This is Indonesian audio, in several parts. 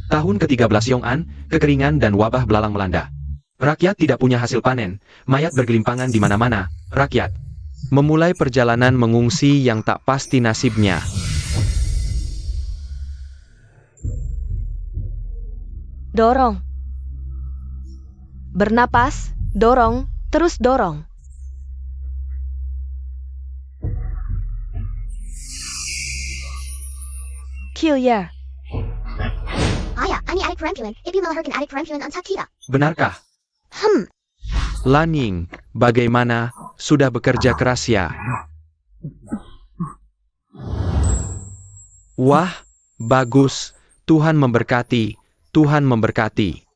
Tahun ke-13 Yong'an, kekeringan dan wabah belalang melanda. Rakyat tidak punya hasil panen, mayat bergelimpangan di mana-mana, rakyat memulai perjalanan mengungsi yang tak pasti nasibnya. Dorong. Bernapas, dorong, terus dorong. Kill. Ayah, ani adik perempuan, ibu melahirkan adik perempuan untuk kita. Benarkah? Laning, bagaimana, sudah bekerja keras ya? Wah, bagus, Tuhan memberkati, Tuhan memberkati.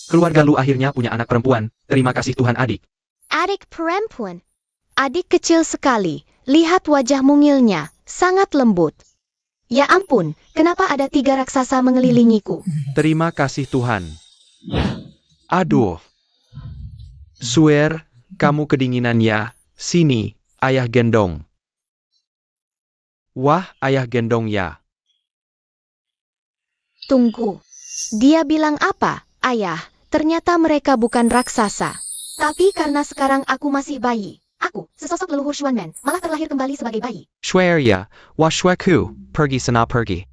Keluarga lu akhirnya punya anak perempuan, terima kasih Tuhan adik. Adik perempuan. Adik kecil sekali, lihat wajah mungilnya, sangat lembut. Ya ampun, kenapa ada 3 raksasa mengelilingiku? Terima kasih Tuhan. Aduh. Swear, kamu kedinginan ya, sini, ayah gendong. Wah, ayah gendong ya. Tunggu. Dia bilang apa, ayah? Ternyata mereka bukan raksasa. Tapi karena sekarang aku masih bayi. Aku, sesosok leluhur Xuanmen, malah terlahir kembali sebagai bayi. Swear ya, washweku, pergi sana pergi.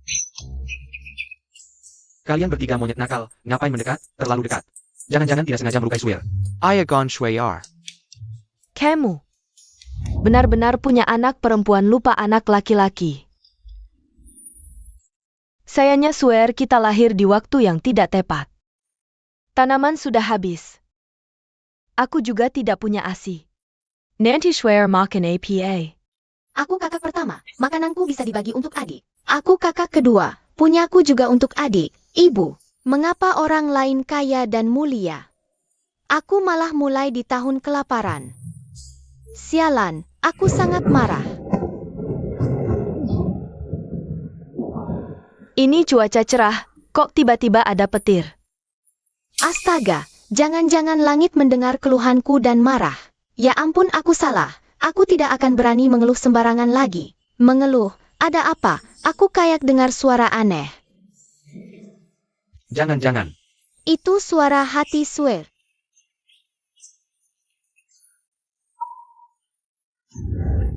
Kalian bertiga monyet nakal, ngapain mendekat, terlalu dekat. Jangan-jangan tidak sengaja melukai Swear. Ayagon Shwayar. Kamu benar-benar punya anak perempuan lupa anak laki-laki. Sayangnya Swear kita lahir di waktu yang tidak tepat. Tanaman sudah habis. Aku juga tidak punya ASI. Nanti Swear makan APA. Aku kakak pertama, makananku bisa dibagi untuk adik. Aku kakak kedua, punyaku juga untuk adik, ibu. Mengapa orang lain kaya dan mulia? Aku malah mulai di tahun kelaparan. Sialan, aku sangat marah. Ini cuaca cerah, kok tiba-tiba ada petir? Astaga, jangan-jangan langit mendengar keluhanku dan marah. Ya ampun, aku salah. Aku tidak akan berani mengeluh sembarangan lagi. Mengeluh, ada apa? Aku kayak dengar suara aneh. Jangan-jangan. Itu suara hati Swear.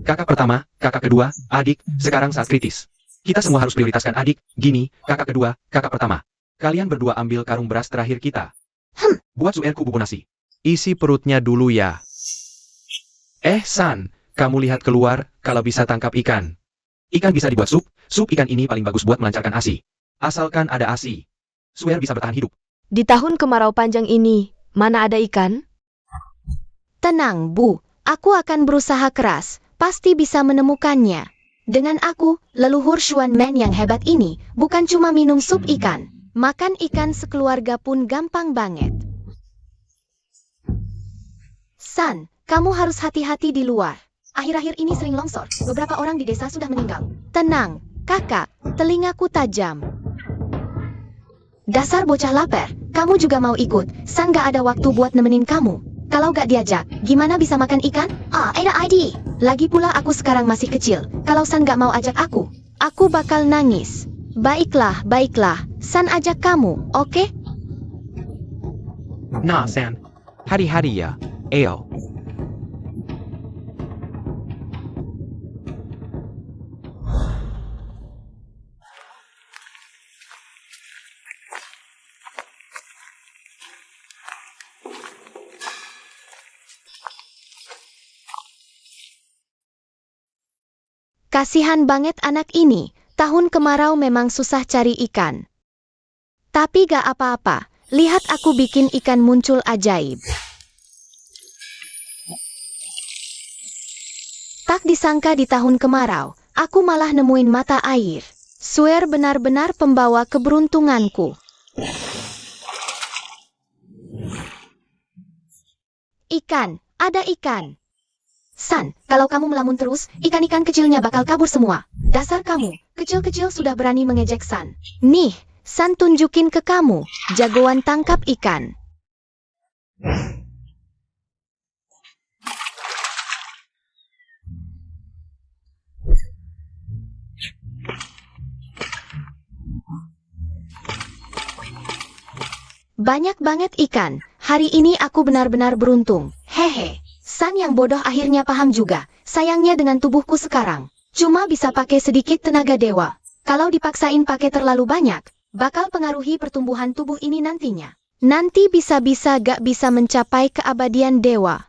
Kakak pertama, kakak kedua, adik, sekarang saat kritis. Kita semua harus prioritaskan adik, gini, kakak kedua, kakak pertama. Kalian berdua ambil karung beras terakhir kita. Buat Suerku bubur nasi. Isi perutnya dulu ya. San, kamu lihat keluar, kalau bisa tangkap ikan. Ikan bisa dibuat sup ikan ini paling bagus buat melancarkan ASI. Asalkan ada ASI. Suer bisa bertahan hidup. Di tahun kemarau panjang ini, mana ada ikan? Tenang, Bu. Aku akan berusaha keras, pasti bisa menemukannya. Dengan aku, leluhur Xuanmen yang hebat ini, bukan cuma minum sup ikan. Makan ikan sekeluarga pun gampang banget. San, kamu harus hati-hati di luar. Akhir-akhir ini sering longsor, beberapa orang di desa sudah meninggal. Tenang, kakak, telingaku tajam. Dasar bocah lapar, kamu juga mau ikut? San gak ada waktu buat nemenin kamu. Kalau gak diajak, gimana bisa makan ikan? Ada ID. Lagi pula aku sekarang masih kecil, kalau San gak mau ajak aku bakal nangis. Baiklah, San ajak kamu, oke? Nah, San. Hari-hari ya. Ayo. Kasihan banget anak ini, tahun kemarau memang susah cari ikan. Tapi gak apa-apa, lihat aku bikin ikan muncul ajaib. Tak disangka di tahun kemarau, aku malah nemuin mata air. Swear benar-benar pembawa keberuntunganku. Ikan, ada ikan. San, kalau kamu melamun terus, ikan-ikan kecilnya bakal kabur semua. Dasar kamu, kecil-kecil sudah berani mengejek San. Nih, San tunjukin ke kamu, jagoan tangkap ikan. Banyak banget ikan. Hari ini aku benar-benar beruntung. Hehe. San yang bodoh akhirnya paham juga. Sayangnya dengan tubuhku sekarang, cuma bisa pakai sedikit tenaga dewa. Kalau dipaksain pakai terlalu banyak, bakal pengaruhi pertumbuhan tubuh ini nantinya. Nanti bisa-bisa gak bisa mencapai keabadian dewa.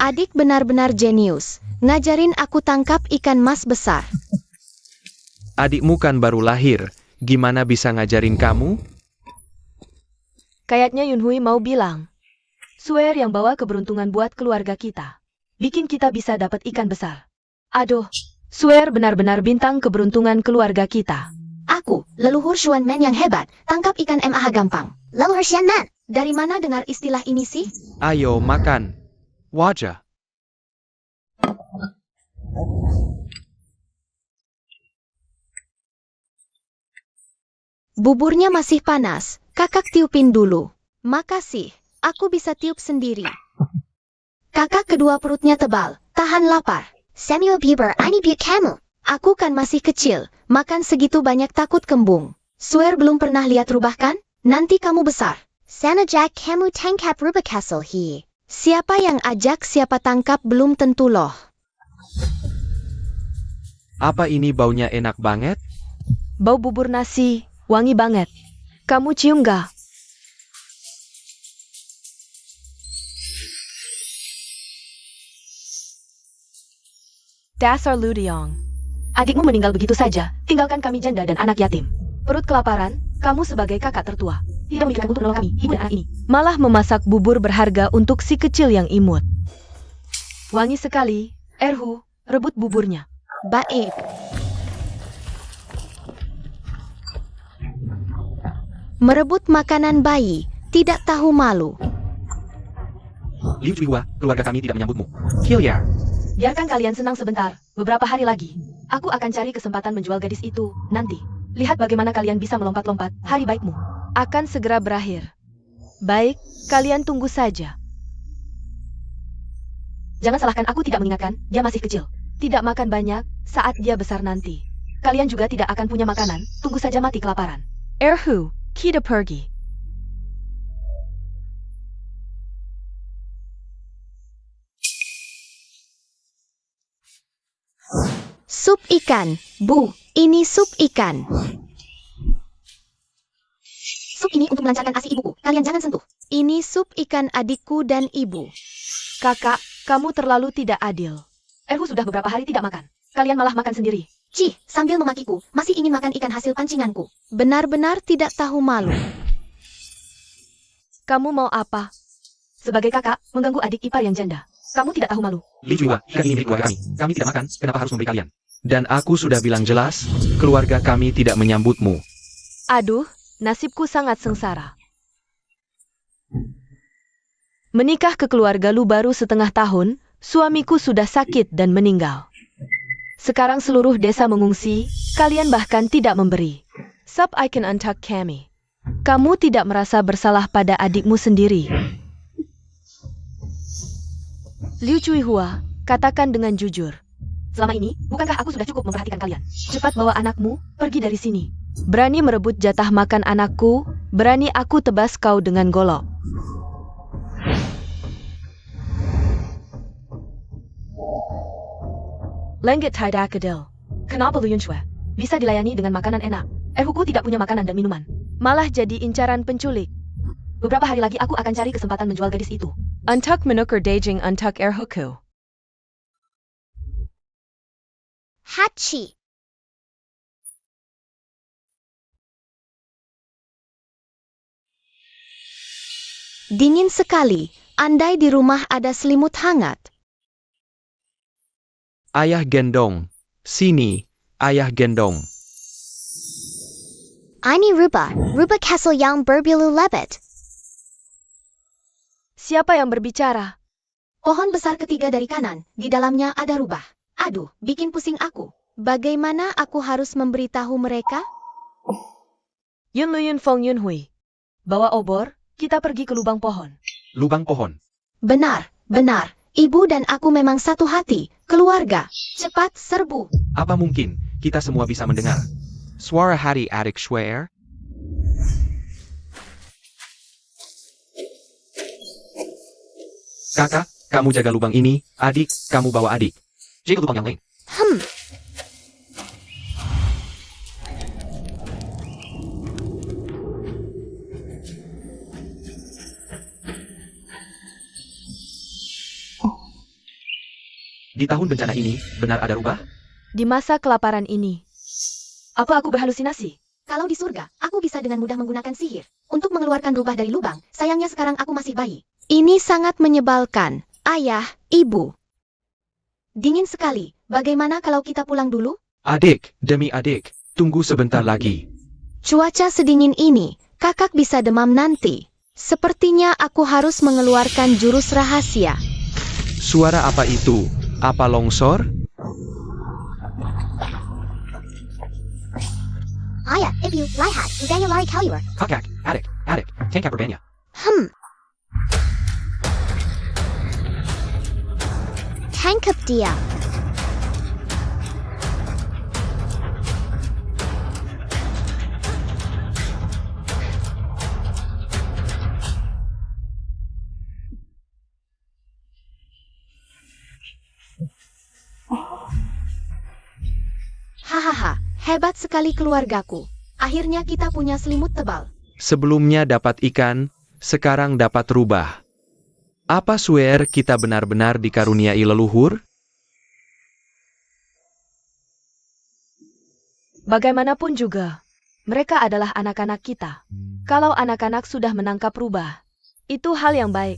Adik benar-benar jenius. Ngajarin aku tangkap ikan mas besar. Adikmu kan baru lahir, gimana bisa ngajarin kamu? Kayaknya Yunhui mau bilang. Swear yang bawa keberuntungan buat keluarga kita. Bikin kita bisa dapat ikan besar. Aduh, Swear benar-benar bintang keberuntungan keluarga kita. Aku, leluhur Xuan Man yang hebat, tangkap ikan MAH gampang. Leluhur Xuan Man. Dari mana dengar istilah ini sih? Ayo makan. Wajah. Buburnya masih panas. Kakak tiupin dulu. Makasih. Aku bisa tiup sendiri. Kakak kedua perutnya tebal. Tahan lapar. Samuel Bieber, ini buat kamu. Aku kan masih kecil. Makan segitu banyak takut kembung. Swear belum pernah lihat rubah kan? Nanti kamu besar. Sana Jack kamu tangkap rubah castle hi. Siapa yang ajak siapa tangkap belum tentu loh. Apa ini baunya enak banget? Bau bubur nasi, wangi banget. Kamu cium gak? Dasar Ludiong. Adikmu meninggal begitu saja, tinggalkan kami janda dan anak yatim. Perut kelaparan, kamu sebagai kakak tertua. Tidak memikirkan untuk menolong kami, ibu dan anak ini. Malah memasak bubur berharga untuk si kecil yang imut. Wangi sekali, Erhu, rebut buburnya. Baik. Merebut makanan bayi, tidak tahu malu. Liu Juihua, keluarga kami tidak menyambutmu. Hilliard. Biarkan kalian senang sebentar, beberapa hari lagi. Aku akan cari kesempatan menjual gadis itu, nanti. Lihat bagaimana kalian bisa melompat-lompat, hari baikmu. Akan segera berakhir. Baik, kalian tunggu saja. Jangan salahkan aku tidak mengingatkan, dia masih kecil. Tidak makan banyak, saat dia besar nanti. Kalian juga tidak akan punya makanan, tunggu saja mati kelaparan. Erhu, kita pergi. Sup ikan. Bu, ini sup ikan. Sup ini untuk melancarkan ASI ibuku. Kalian jangan sentuh. Ini sup ikan adikku dan ibu. Kakak, kamu terlalu tidak adil. Erhu sudah beberapa hari tidak makan. Kalian malah makan sendiri. Cih, sambil memakiku, masih ingin makan ikan hasil pancinganku. Benar-benar tidak tahu malu. Kamu mau apa? Sebagai kakak, mengganggu adik ipar yang janda. Kamu tidak tahu malu. Liu Juihua, ikan ini milik keluarga kami. Kami tidak makan, kenapa harus memberi kalian? Dan aku sudah bilang jelas, keluarga kami tidak menyambutmu. Aduh, nasibku sangat sengsara. Menikah ke keluarga lu baru setengah tahun, suamiku sudah sakit dan meninggal. Sekarang seluruh desa mengungsi, kalian bahkan tidak memberi. Sup I can untuck kami. Kamu tidak merasa bersalah pada adikmu sendiri. Liu Juihua, katakan dengan jujur. Selama ini, bukankah aku sudah cukup memperhatikan kalian? Cepat bawa anakmu, pergi dari sini. Berani merebut jatah makan anakku, berani aku tebas kau dengan golok. Lenggit tidak adil. Kenapa Lu Yunshue? Bisa dilayani dengan makanan enak. Erhuku tidak punya makanan dan minuman. Malah jadi incaran penculik. Beberapa hari lagi aku akan cari kesempatan menjual gadis itu. Untuck menukar daging untuck Erhuku. Hachi. Dingin sekali. Andai di rumah ada selimut hangat. Ayah gendong. Sini, ayah gendong. Ini rubah castle yang berbulu lebat. Siapa yang berbicara? Pohon besar ketiga dari kanan, di dalamnya ada rubah. Aduh, bikin pusing aku. Bagaimana aku harus memberitahu mereka? Yun Lu Yun Fong Yun Hui. Bawa obor, kita pergi ke lubang pohon. Lubang pohon. Benar, benar. Ibu dan aku memang satu hati, keluarga. Cepat serbu. Apa mungkin kita semua bisa mendengar? Suara hati adik Swear. Kakak, kamu jaga lubang ini. Adik, kamu bawa adik. Jaga lubang yang lain. Di tahun bencana ini, benar ada rubah? Di masa kelaparan ini. Apa aku berhalusinasi? Kalau di surga, aku bisa dengan mudah menggunakan sihir untuk mengeluarkan rubah dari lubang. Sayangnya sekarang aku masih bayi. Ini sangat menyebalkan. Ayah, ibu. Dingin sekali. Bagaimana kalau kita pulang dulu? Adik, demi adik, tunggu sebentar lagi. Cuaca sedingin ini, kakak bisa demam nanti. Sepertinya aku harus mengeluarkan jurus rahasia. Suara apa itu? Apa longsor? Ayah, ibu, lihat, budaya lari keluar. Kakak, adik, tangkap rubahnya. Tangkap dia. Hahaha, hebat sekali keluargaku. Akhirnya kita punya selimut tebal. Sebelumnya dapat ikan, sekarang dapat rubah. Apa swear kita benar-benar dikaruniai leluhur? Bagaimanapun juga, mereka adalah anak-anak kita. Kalau anak-anak sudah menangkap rubah, itu hal yang baik.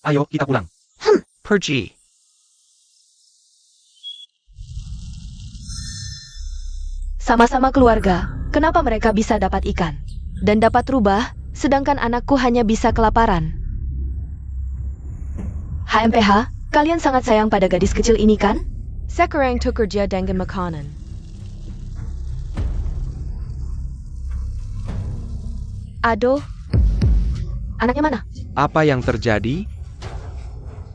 Ayo, kita pulang. Pergi. Sama-sama keluarga, kenapa mereka bisa dapat ikan dan dapat rubah, sedangkan anakku hanya bisa kelaparan? HMPH, kalian sangat sayang pada gadis kecil ini kan? Sekarang tuh kerja dengan makanan. Aduh, anaknya mana? Apa yang terjadi?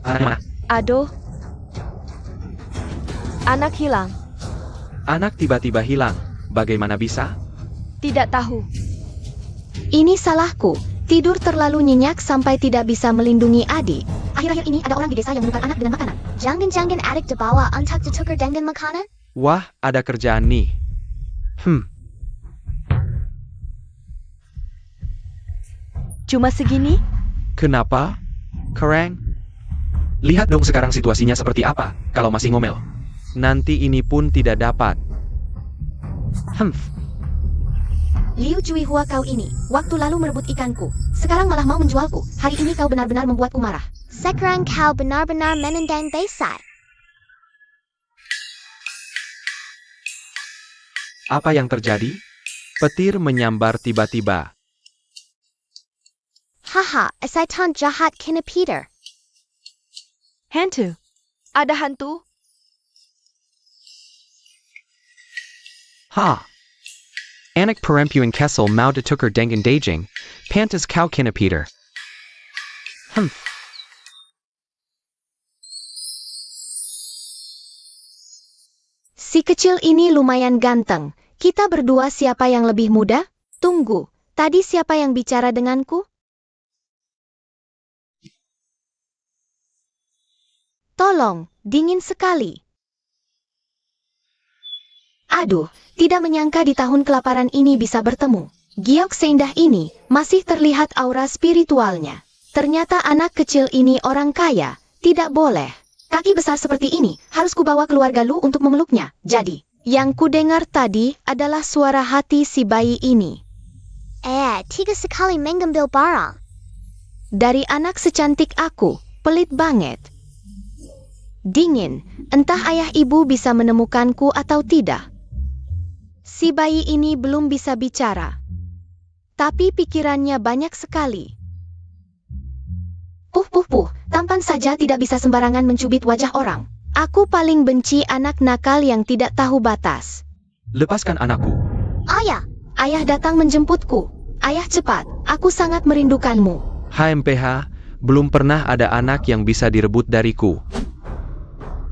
Anak mana? Aduh, anak hilang. Anak tiba-tiba hilang. Bagaimana bisa? Tidak tahu. Ini salahku. Tidur terlalu nyenyak sampai tidak bisa melindungi adik. Akhir-akhir ini ada orang di desa yang menemukan anak dengan makanan. Jangan-jangan adik dibawa untuk ditukar dengan makanan? Wah, ada kerjaan nih. Cuma segini? Kenapa? Kerang? Lihat dong sekarang situasinya seperti apa, kalau masih ngomel. Nanti ini pun tidak dapat. Liu Cui Hua kau ini, waktu lalu merebut ikanku. Sekarang malah mau menjualku. Hari ini kau benar-benar membuatku marah. Sekarang kau benar-benar menendang besar. Apa yang terjadi? Petir menyambar tiba-tiba. Haha, setan jahat kena Peter. Hantu. Ada hantu? Ha! Anak perempuan Kessel mau ditukar dengan daging, pantas kau kena Peter. Si kecil ini lumayan ganteng. Kita berdua siapa yang lebih muda? Tunggu, tadi siapa yang bicara denganku? Tolong, dingin sekali. Aduh, tidak menyangka di tahun kelaparan ini bisa bertemu. Giok seindah ini, masih terlihat aura spiritualnya. Ternyata anak kecil ini orang kaya, tidak boleh. Kaki besar seperti ini, harus kubawa keluarga Lu untuk memeluknya. Jadi, yang kudengar tadi adalah suara hati si bayi ini. tiga sekali mengambil barang. Dari anak secantik aku, pelit banget. Dingin, entah ayah ibu bisa menemukanku atau tidak. Si bayi ini belum bisa bicara. Tapi pikirannya banyak sekali. Tampan saja tidak bisa sembarangan mencubit wajah orang. Aku paling benci anak nakal yang tidak tahu batas. Lepaskan anakku. Ayah, Ayah datang menjemputku. Ayah cepat, aku sangat merindukanmu. HMPH, belum pernah ada anak yang bisa direbut dariku.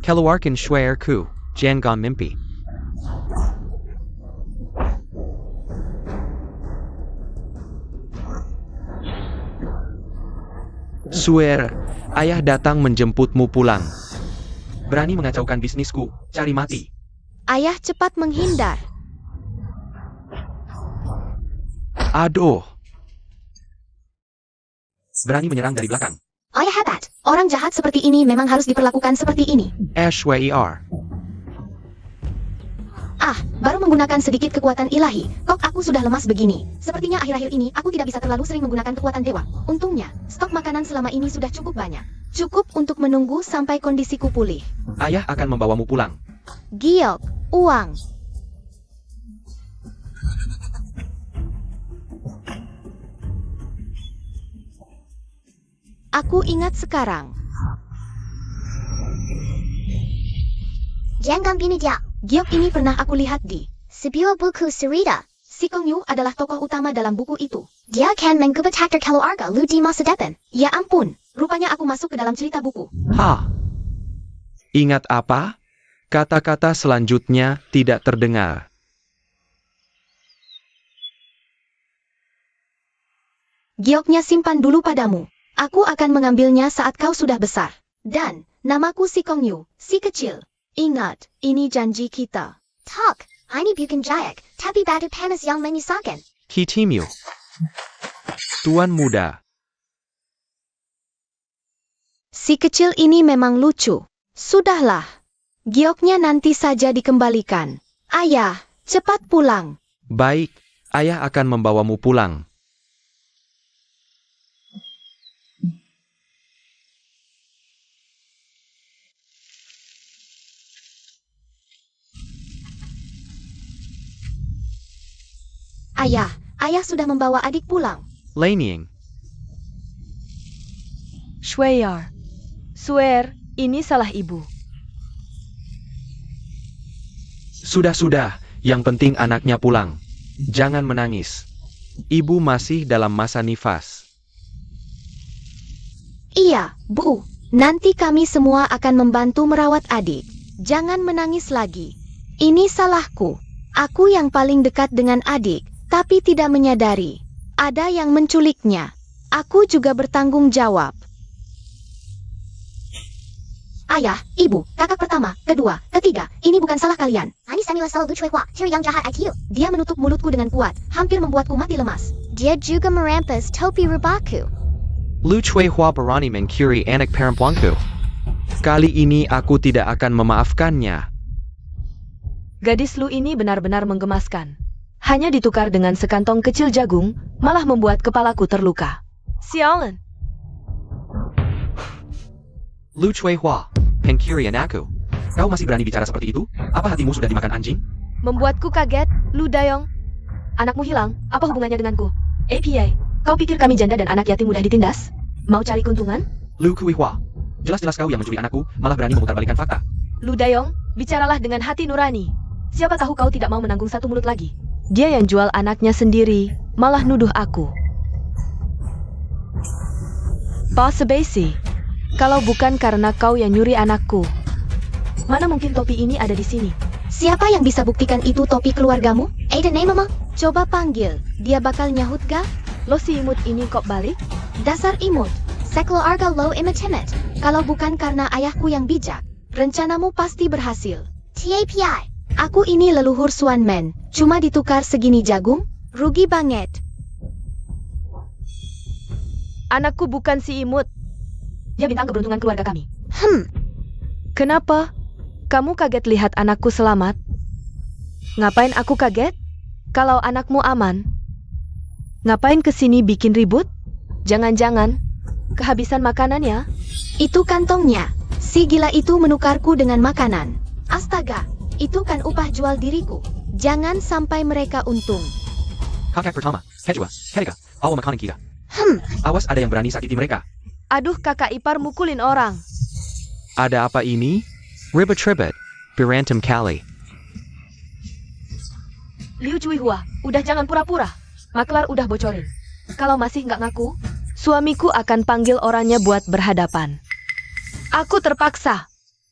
Keluarkan swearku, jangan mimpi. Swear, ayah datang menjemputmu pulang. Berani mengacaukan bisnisku, cari mati. Ayah cepat menghindar. Aduh. Berani menyerang dari belakang. Ayah hebat. Orang jahat seperti ini memang harus diperlakukan seperti ini. Ashwar. Ah, baru menggunakan sedikit kekuatan ilahi. Kok aku sudah lemas begini. Sepertinya akhir-akhir ini aku tidak bisa terlalu sering menggunakan kekuatan dewa. Untungnya, stok makanan selama ini sudah cukup banyak. Cukup untuk menunggu sampai kondisiku pulih. Ayah akan membawamu pulang. Giok, uang. Aku ingat sekarang. Jangan gini dia. Giok ini pernah aku lihat di Sebuah buku cerita. Si Kong Yu adalah tokoh utama dalam buku itu. Dia akan mengubah takdir keluarga lu di masa depan. Ya ampun, rupanya aku masuk ke dalam cerita buku. Ingat apa? Kata-kata selanjutnya tidak terdengar. Gioknya simpan dulu padamu. Aku akan mengambilnya saat kau sudah besar. Dan, namaku si Kong Yu, si kecil. Ingat, ini janji kita. Tak, ini bukan jayak, tapi batu panas yang menyusahkan. Kitimiu. Tuan muda. Si kecil ini memang lucu. Sudahlah. Gioknya nanti saja dikembalikan. Ayah, cepat pulang. Baik, ayah akan membawamu pulang. Ayah sudah membawa adik pulang. Lanying. Swear, ini salah ibu. Sudah, yang penting anaknya pulang. Jangan menangis. Ibu masih dalam masa nifas. Iya, Bu. Nanti kami semua akan membantu merawat adik. Jangan menangis lagi. Ini salahku. Aku yang paling dekat dengan adik, tapi tidak menyadari. Ada yang menculiknya. Aku juga bertanggung jawab. Ayah, ibu, kakak pertama, kedua, ketiga, ini bukan salah kalian. Ini Samuel Lu Cuihua, ciri yang jahat IQ. Dia menutup mulutku dengan kuat, hampir membuatku mati lemas. Dia juga merampas topi rubaku. Lu Cuihua berani mencuri anak perempuanku. Kali ini aku tidak akan memaafkannya. Gadis Lu ini benar-benar menggemaskan. Hanya ditukar dengan sekantong kecil jagung, malah membuat kepalaku terluka. Sialan. Lu Cuihua, pencuri anakku. Kau masih berani bicara seperti itu? Apa hatimu sudah dimakan anjing? Membuatku kaget, Lu Dayong. Anakmu hilang, apa hubungannya denganku? APA, kau pikir kami janda dan anak yatim mudah ditindas? Mau cari keuntungan? Lu Cuihua, jelas-jelas kau yang mencuri anakku, malah berani memutarbalikkan fakta. Lu Dayong, bicaralah dengan hati nurani. Siapa tahu kau tidak mau menanggung satu mulut lagi. Dia yang jual anaknya sendiri, malah nuduh aku. Boss Sebesi, kalau bukan karena kau yang nyuri anakku, mana mungkin topi ini ada di sini? Siapa yang bisa buktikan itu topi keluargamu? Ada name mama? Coba panggil, dia bakal nyahut gak? Lo si imut ini kok balik? Dasar imut. Sekeluarga lo imut-imut. Kalau bukan karena ayahku yang bijak, rencanamu pasti berhasil. TAPI. Aku ini leluhur Swan Man, cuma ditukar segini jagung, rugi banget. Anakku bukan si imut. Dia bintang keberuntungan keluarga kami. Kenapa? Kamu kaget lihat anakku selamat? Ngapain aku kaget? Kalau anakmu aman. Ngapain kesini bikin ribut? Jangan-jangan kehabisan makanan ya? Itu kantongnya. Si gila itu menukarku dengan makanan. Astaga, itu kan upah jual diriku. Jangan sampai mereka untung. Kakak pertama, kedua, ketiga, awal makanan kita. Awas ada yang berani sakiti mereka. Aduh, kakak ipar mukulin orang. Ada apa ini? Ribet-ribet, berantem kali. Liu Cuihua, udah jangan pura-pura. Maklar udah bocorin. Kalau masih nggak ngaku, suamiku akan panggil orangnya buat berhadapan. Aku terpaksa.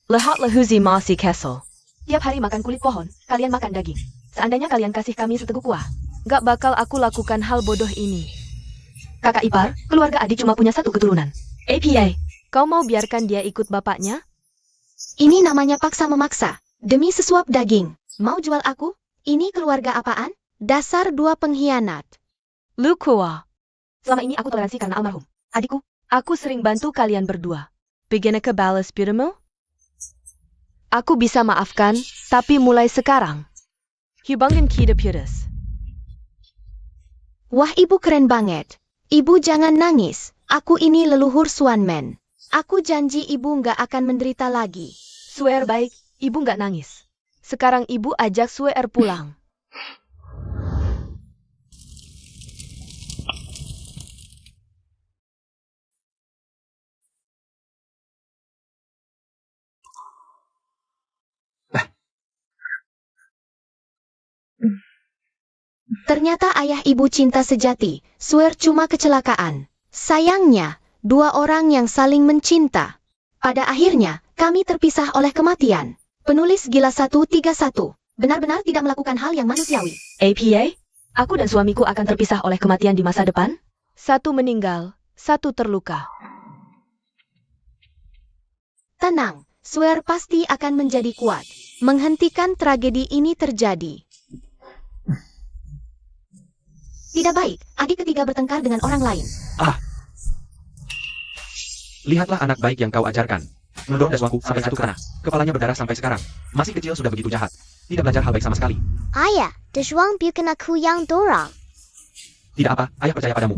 Lehat lehuzi masi castle. Tiap hari makan kulit pohon, kalian makan daging. Seandainya kalian kasih kami seteguk kuah, nggak bakal aku lakukan hal bodoh ini. Kakak ipar, keluarga adik cuma punya satu keturunan. APA, kau mau biarkan dia ikut bapaknya? Ini namanya paksa memaksa. Demi sesuap daging. Mau jual aku? Ini keluarga apaan? Dasar dua pengkhianat. Lu Kua. Selama ini aku toleransi karena almarhum adikku. Aku sering bantu kalian berdua. Begini ke balas piramu? Aku bisa maafkan, tapi mulai sekarang. Hubungin kita putus. Wah, ibu keren banget. Ibu jangan nangis. Aku ini leluhur Swanman. Aku janji ibu nggak akan menderita lagi. Swear baik, ibu nggak nangis. Sekarang ibu ajak Swear pulang. Ternyata ayah ibu cinta sejati. Swear cuma kecelakaan. Sayangnya, dua orang yang saling mencinta. Pada akhirnya, kami terpisah oleh kematian. Penulis Gila 131. Benar-benar tidak melakukan hal yang manusiawi. APA, aku dan suamiku akan terpisah oleh kematian di masa depan. Satu meninggal, satu terluka. Tenang, Swear pasti akan menjadi kuat. Menghentikan tragedi ini terjadi. Tidak baik, adik ketiga bertengkar dengan orang lain. Lihatlah anak baik yang kau ajarkan. Mendorong daswangku sampai jatuh ke tanah. Kepalanya berdarah sampai sekarang. Masih kecil sudah begitu jahat. Tidak belajar hal baik sama sekali. Ayah, Deshwang bukan aku yang dorong. Tidak apa, ayah percaya padamu.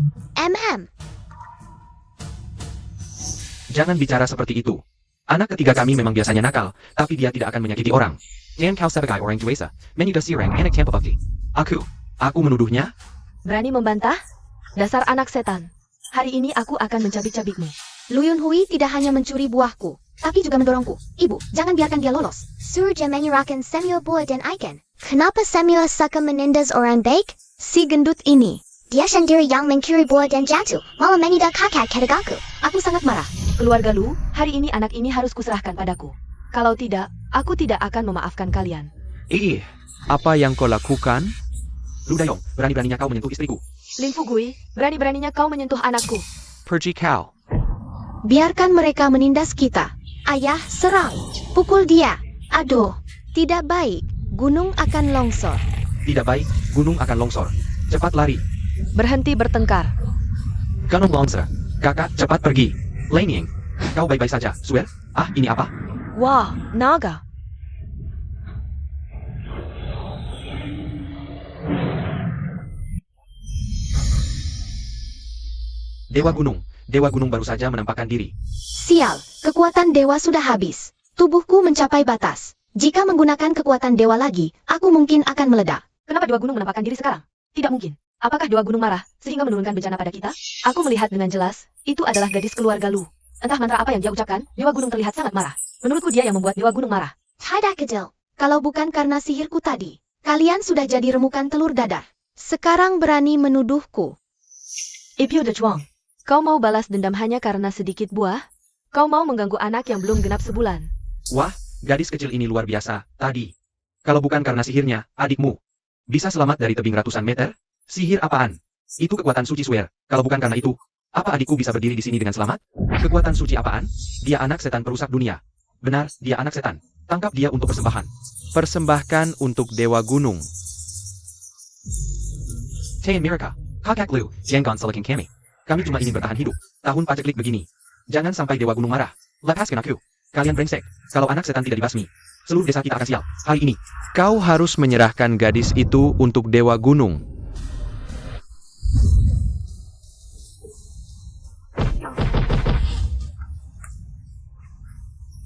Jangan bicara seperti itu. Anak ketiga kami memang biasanya nakal, tapi dia tidak akan menyakiti orang. Jan kau sebagai orang dewasa, menyudah sirang anak tanpa bukti. Aku menuduhnya? Berani membantah? Dasar anak setan. Hari ini aku akan mencabik-cabikmu. Luyun Hui tidak hanya mencuri buahku, tapi juga mendorongku. Ibu, jangan biarkan dia lolos. Surja menyerahkan Samuel Boy dan Aiken. Kenapa Samuel suka menindas orang baik? Si gendut ini. Dia sendiri yang mencuri Boy dan jatuh, malah menindak kakak Kedagaku. Aku sangat marah. Keluarga Lu, hari ini anak ini harus kuserahkan padaku. Kalau tidak, aku tidak akan memaafkan kalian. Apa yang kau lakukan? Lu Dayong, berani-beraninya kau menyentuh istriku. Lin Fugui, berani-beraninya kau menyentuh anakku. Pergi kau. Biarkan mereka menindas kita. Ayah, serang. Pukul dia. Aduh, tidak baik. Gunung akan longsor. Tidak baik, gunung akan longsor. Cepat lari. Berhenti bertengkar. Gunung longsor. Kakak, cepat pergi. Lanying, kau baik-baik saja, Swear? Ini apa? Wah, naga. Dewa Gunung baru saja menampakkan diri. Sial, kekuatan dewa sudah habis. Tubuhku mencapai batas. Jika menggunakan kekuatan dewa lagi, aku mungkin akan meledak. Kenapa Dewa Gunung menampakkan diri sekarang? Tidak mungkin. Apakah Dewa Gunung marah, sehingga menurunkan bencana pada kita? Aku melihat dengan jelas, itu adalah gadis keluarga Lu. Entah mantra apa yang dia ucapkan, Dewa Gunung terlihat sangat marah. Menurutku dia yang membuat Dewa Gunung marah. Tidak kecil. Kalau bukan karena sihirku tadi, kalian sudah jadi remukan telur dadar. Sekarang berani menuduhku. Ipyu Dechuang, kau mau balas dendam hanya karena sedikit buah? Kau mau mengganggu anak yang belum genap sebulan? Wah, gadis kecil ini luar biasa, tadi. Kalau bukan karena sihirnya, adikmu bisa selamat dari tebing ratusan meter? Sihir apaan? Itu kekuatan suci Swear. Kalau bukan karena itu, apa adikku bisa berdiri di sini dengan selamat? Kekuatan suci apaan? Dia anak setan perusak dunia. Benar, dia anak setan. Tangkap dia untuk persembahan. Persembahkan untuk Dewa Gunung. Tayan Miraka, Kakak Lu, Jianggon Seleking Kami. Kami cuma ingin bertahan hidup. Tahun paceklik begini. Jangan sampai Dewa Gunung marah. Lepaskan aku. Kalian brengsek. Kalau anak setan tidak dibasmi, seluruh desa kita akan sial. Hari ini, kau harus menyerahkan gadis itu untuk Dewa Gunung.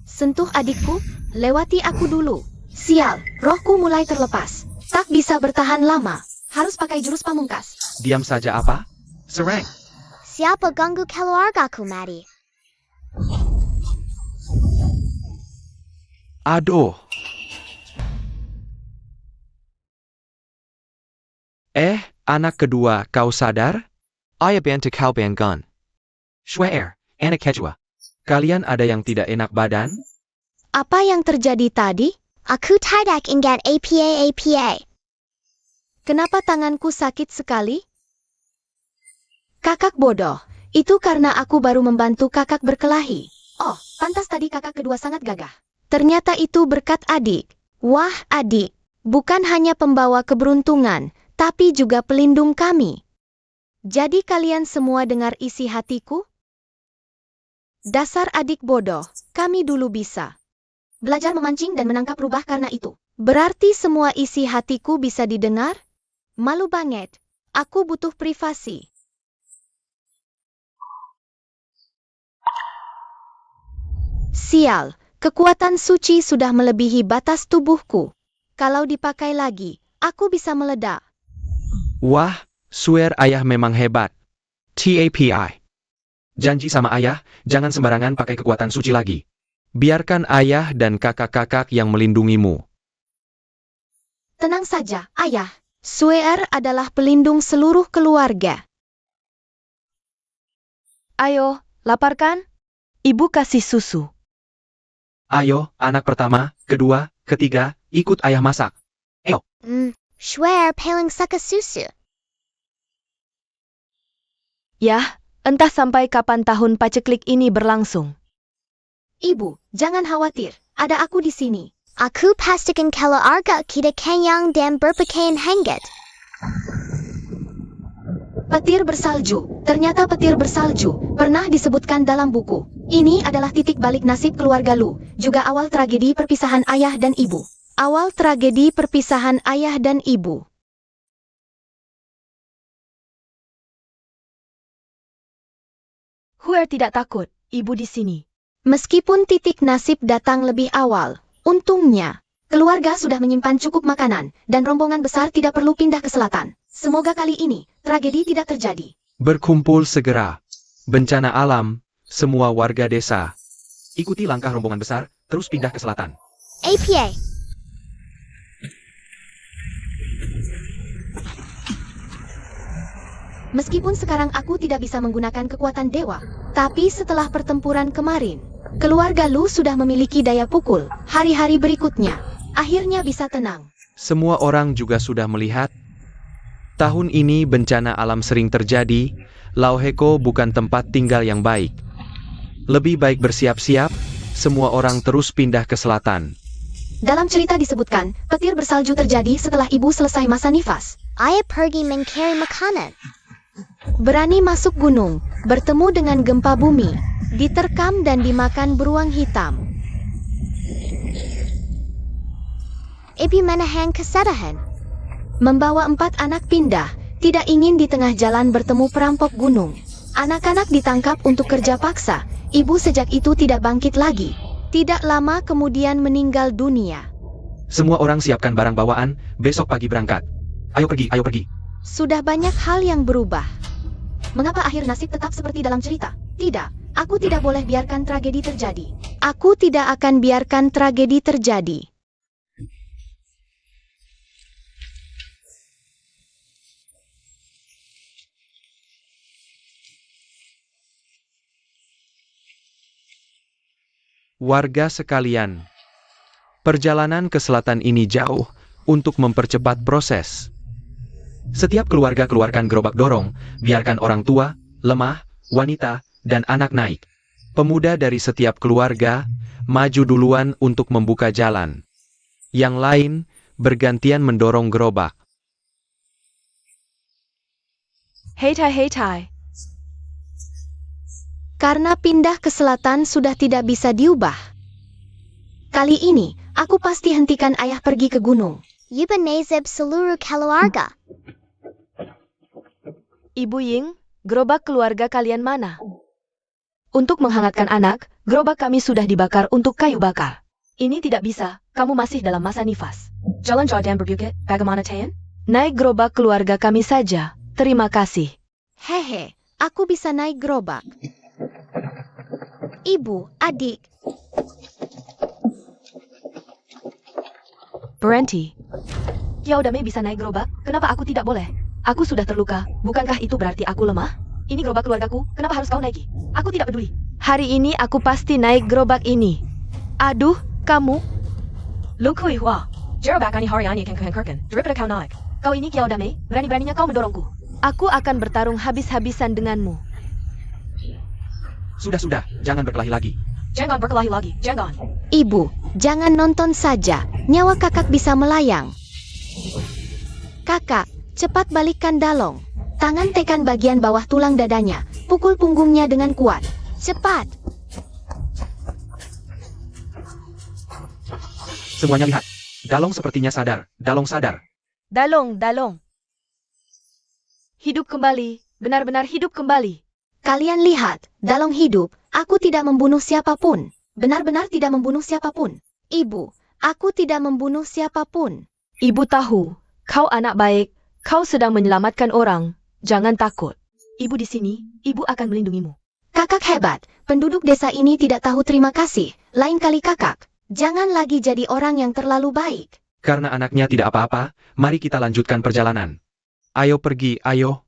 Sentuh adikku, lewati aku dulu. Sial, rohku mulai terlepas. Tak bisa bertahan lama. Harus pakai jurus pamungkas. Diam saja apa? Serang. Siapa ganggu keluargaku, Maddie? Aduh. Anak kedua, kau sadar? Ayah bantu kau banggan. Swear, anak kedua. Kalian ada yang tidak enak badan? Apa yang terjadi tadi? Aku tidak ingat APA. Kenapa tanganku sakit sekali? Kakak bodoh, Itu karena aku baru membantu kakak berkelahi. Oh, pantas tadi kakak kedua sangat gagah. Ternyata itu berkat adik. Wah, adik, bukan hanya pembawa keberuntungan, tapi juga pelindung kami. Jadi kalian semua dengar isi hatiku? Dasar adik bodoh, kami dulu bisa. Belajar memancing dan menangkap rubah karena itu. Berarti semua isi hatiku bisa didengar? Malu banget. Aku butuh privasi. Sial, kekuatan suci sudah melebihi batas tubuhku. Kalau dipakai lagi, aku bisa meledak. Wah, swear ayah memang hebat. TAPI. Janji sama ayah, jangan sembarangan pakai kekuatan suci lagi. Biarkan ayah dan kakak-kakak yang melindungimu. Tenang saja, ayah. Swear adalah pelindung seluruh keluarga. Ayo, lapar kan? Ibu kasih susu. Ayo, anak pertama, kedua, ketiga, ikut ayah masak. Swear paling suka susu. Yah, entah sampai kapan tahun paceklik ini berlangsung. Ibu, jangan khawatir. Ada aku di sini. Aku pastikan kalau arga kita kenyang dan berpakaian hangat. Petir bersalju. Ternyata petir bersalju pernah disebutkan dalam buku. Ini adalah titik balik nasib keluarga Lu, juga awal tragedi perpisahan ayah dan ibu. Awal tragedi perpisahan ayah dan ibu. Huer tidak takut, ibu di sini. Meskipun titik nasib datang lebih awal, untungnya, Keluarga sudah menyimpan cukup makanan, dan rombongan besar tidak perlu pindah ke selatan. Semoga kali ini, tragedi tidak terjadi. Berkumpul segera. Bencana alam, semua warga desa. Ikuti langkah rombongan besar, terus pindah ke selatan. APA. Meskipun sekarang aku tidak bisa menggunakan kekuatan dewa, tapi setelah pertempuran kemarin, keluarga Lu sudah memiliki daya pukul. Hari-hari berikutnya, akhirnya bisa tenang. Semua orang juga sudah melihat. Tahun ini bencana alam sering terjadi, Lauheko bukan tempat tinggal yang baik. Lebih baik bersiap-siap, semua orang terus pindah ke selatan. dalam cerita disebutkan, petir bersalju terjadi setelah ibu selesai masa nifas. Ayah pergi mencari makanan. Berani masuk gunung, bertemu dengan gempa bumi, diterkam dan dimakan beruang hitam. Ibu menahan kesadahan. Membawa 4 anak pindah, tidak ingin di tengah jalan bertemu perampok gunung. Anak-anak ditangkap untuk kerja paksa, ibu sejak itu tidak bangkit lagi. Tidak lama kemudian meninggal dunia. Semua orang siapkan barang bawaan, besok pagi berangkat. Ayo pergi, ayo pergi. Sudah banyak hal yang berubah. Mengapa akhir nasib tetap seperti dalam cerita? Tidak, aku tidak boleh biarkan tragedi terjadi. Aku tidak akan biarkan tragedi terjadi. Warga sekalian, perjalanan ke selatan ini jauh untuk mempercepat proses. Setiap keluarga keluarkan gerobak dorong, biarkan orang tua, lemah, wanita, dan anak naik. Pemuda dari setiap keluarga maju duluan untuk membuka jalan. Yang lain bergantian mendorong gerobak. Hei Tai. Karena pindah ke selatan sudah tidak bisa diubah. Kali ini, aku pasti hentikan ayah pergi ke gunung. Yuba nazib seluruh keluarga. Ibu Ying, gerobak keluarga kalian mana? Untuk menghangatkan anak, gerobak kami sudah dibakar untuk kayu bakar. Ini tidak bisa, kamu masih dalam masa nifas. Jalan Jordan berbukit, bagaimana Tayan? Naik gerobak keluarga kami saja, terima kasih. Hehe, aku bisa naik gerobak. Ibu, adik, Berhenti. Yaudame bisa naik gerobak, kenapa aku tidak boleh? Aku sudah terluka, bukankah itu berarti aku lemah? Ini gerobak keluargaku, kenapa harus kau naiki? Aku tidak peduli. Hari ini aku pasti naik gerobak ini. Aduh, kamu. Lukui Hua, gerobak ini hari ini akan kuhancurkan, daripada kau naik. Kau ini Yaudame, berani-beraninya kau mendorongku. Aku akan bertarung habis-habisan denganmu. Sudah, jangan berkelahi lagi. Jangan berkelahi lagi, jangan. Ibu, jangan nonton saja. Nyawa kakak bisa melayang. Kakak, cepat balikkan Dalong. Tangan tekan bagian bawah tulang dadanya. Pukul punggungnya dengan kuat. Cepat. Semuanya lihat. Dalong sepertinya sadar. Dalong sadar. Dalong. Hidup kembali, benar-benar hidup kembali. Kalian lihat, Dalong hidup. Aku tidak membunuh siapapun. Benar-benar tidak membunuh siapapun. Ibu, aku tidak membunuh siapapun. Ibu tahu, kau anak baik, kau sedang menyelamatkan orang. Jangan takut. Ibu di sini, ibu akan melindungimu. Kakak hebat. Penduduk desa ini tidak tahu terima kasih. Lain kali kakak, jangan lagi jadi orang yang terlalu baik. Karena anaknya tidak apa-apa, mari kita lanjutkan perjalanan. Ayo pergi, ayo.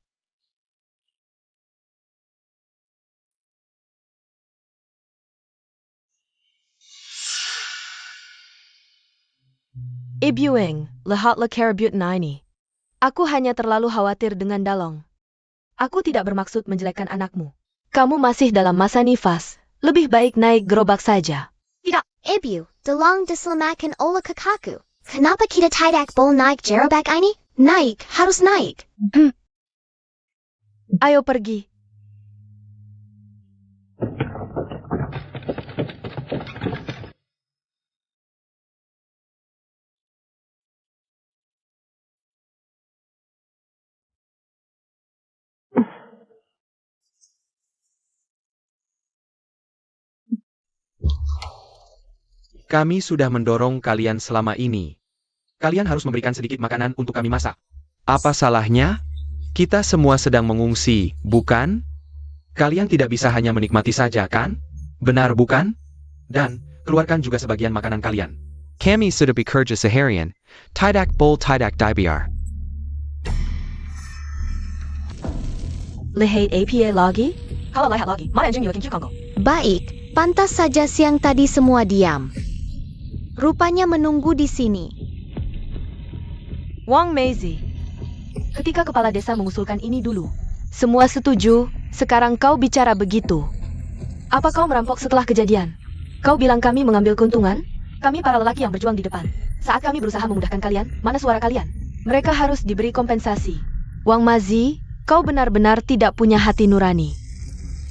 Ibueng, lihatlah kerabutan ini. Aku hanya terlalu khawatir dengan Dalong. Aku tidak bermaksud menjelekkan anakmu. Kamu masih dalam masa nifas. Lebih baik naik gerobak saja. Ibu, Dalong diselamatkan oleh kakakku. Kenapa kita tidak boleh naik gerobak ini? Naik, harus naik. Ayo pergi. Kami sudah mendorong kalian selama ini. Kalian harus memberikan sedikit makanan untuk kami masak. Apa salahnya? Kita semua sedang mengungsi, bukan? Kalian tidak bisa hanya menikmati saja, kan? Benar, bukan? Dan, keluarkan juga sebagian makanan kalian. Kami sudah bekerja seharian. Tidak dibiar. Lihat APA lagi? Kalau lihat lagi, mana yang yakin kau? Baik, pantas saja siang tadi semua diam. Rupanya menunggu di sini. Wang Meizi. Ketika kepala desa mengusulkan ini dulu, semua setuju. Sekarang kau bicara begitu. Apa kau merampok setelah kejadian? Kau bilang kami mengambil keuntungan? Kami para lelaki yang berjuang di depan. Saat kami berusaha memudahkan kalian, mana suara kalian? Mereka harus diberi kompensasi. Wang Mazi, kau benar-benar tidak punya hati nurani.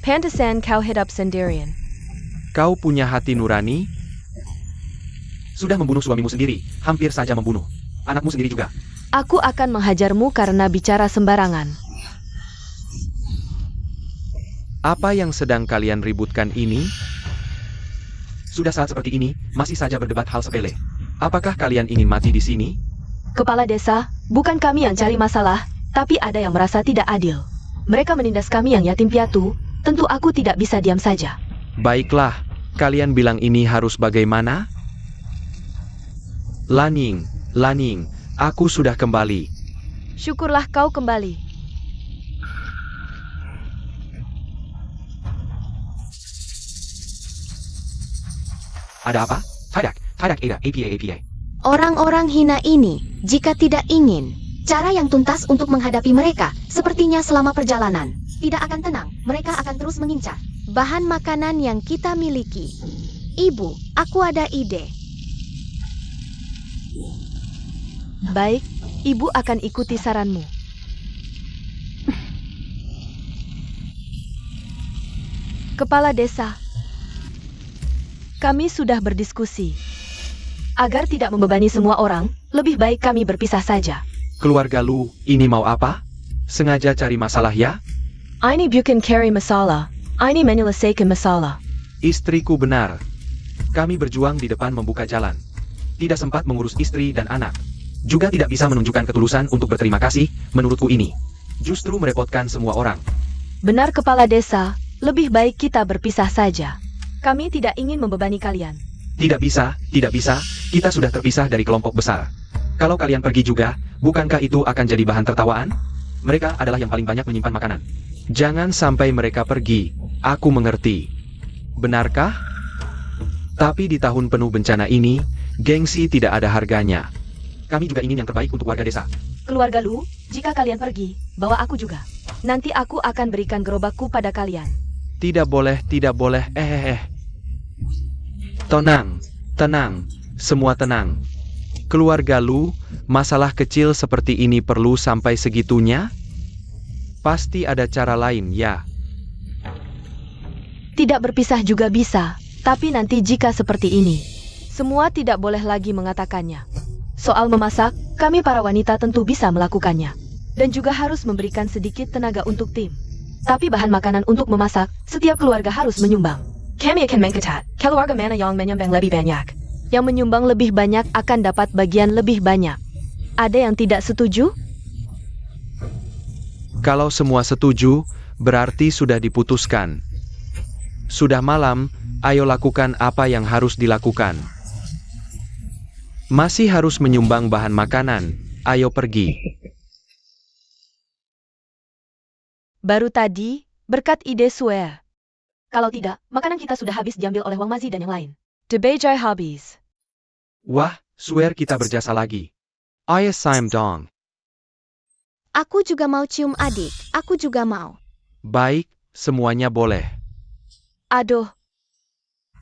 Pantesan kau hidup sendirian. Kau punya hati nurani? Sudah membunuh suamimu sendiri, hampir saja membunuh. Anakmu sendiri juga. Aku akan menghajarmu karena bicara sembarangan. Apa yang sedang kalian ributkan ini? Sudah saat seperti ini, masih saja berdebat hal sepele. Apakah kalian ingin mati di sini? Kepala desa, bukan kami yang cari masalah, tapi ada yang merasa tidak adil. Mereka menindas kami yang yatim piatu, tentu aku tidak bisa diam saja. Baiklah, kalian bilang ini harus bagaimana? Laning, aku sudah kembali. Syukurlah kau kembali. Ada apa? Tidak ada APA. Orang-orang hina ini, jika tidak ingin, Cara yang tuntas untuk menghadapi mereka, sepertinya selama perjalanan, tidak akan tenang. Mereka akan terus mengincar bahan makanan yang kita miliki. Ibu, aku ada ide. Baik, ibu akan ikuti saranmu. Kepala desa, kami sudah berdiskusi. Agar tidak membebani semua orang, lebih baik kami berpisah saja. Keluarga Lu, ini mau apa? Sengaja cari masalah ya? Ini bukan cari masalah. Ini menyelesaikan masalah. Istriku benar. Kami berjuang di depan membuka jalan. Tidak sempat mengurus istri dan anak. Juga tidak bisa menunjukkan ketulusan untuk berterima kasih, menurutku ini. Justru merepotkan semua orang. Benar kepala desa, lebih baik kita berpisah saja. Kami tidak ingin membebani kalian. Tidak bisa. Kita sudah terpisah dari kelompok besar. Kalau kalian pergi juga, bukankah itu akan jadi bahan tertawaan? Mereka adalah yang paling banyak menyimpan makanan. Jangan sampai mereka pergi. Aku mengerti. Benarkah? Tapi di tahun penuh bencana ini, gengsi tidak ada harganya. Kami juga ingin yang terbaik untuk warga desa. Keluarga Lu, jika kalian pergi, bawa aku juga. Nanti aku akan berikan gerobakku pada kalian. Tidak boleh, tidak boleh. Tenang, tenang, semua tenang. Keluarga Lu, masalah kecil seperti ini perlu sampai segitunya? Pasti ada cara lain, ya. Tidak berpisah juga bisa, tapi nanti jika seperti ini, semua tidak boleh lagi mengatakannya. Soal memasak, kami para wanita tentu bisa melakukannya. Dan juga harus memberikan sedikit tenaga untuk tim. Tapi bahan makanan untuk memasak, setiap keluarga harus menyumbang. Kami akan mengkecat, keluarga mana yang menyumbang lebih banyak. Yang menyumbang lebih banyak akan dapat bagian lebih banyak. Ada yang tidak setuju? Kalau semua setuju, berarti sudah diputuskan. Sudah malam, ayo lakukan apa yang harus dilakukan. Masih harus menyumbang bahan makanan, ayo pergi. Baru tadi, berkat ide Sue. Kalau tidak, makanan kita sudah habis diambil oleh Wang Mazi dan yang lain. Debejai habis. Wah, swear kita berjasa lagi. Ayah Sim Dong. Aku juga mau cium adik, aku juga mau. Baik, semuanya boleh. Aduh,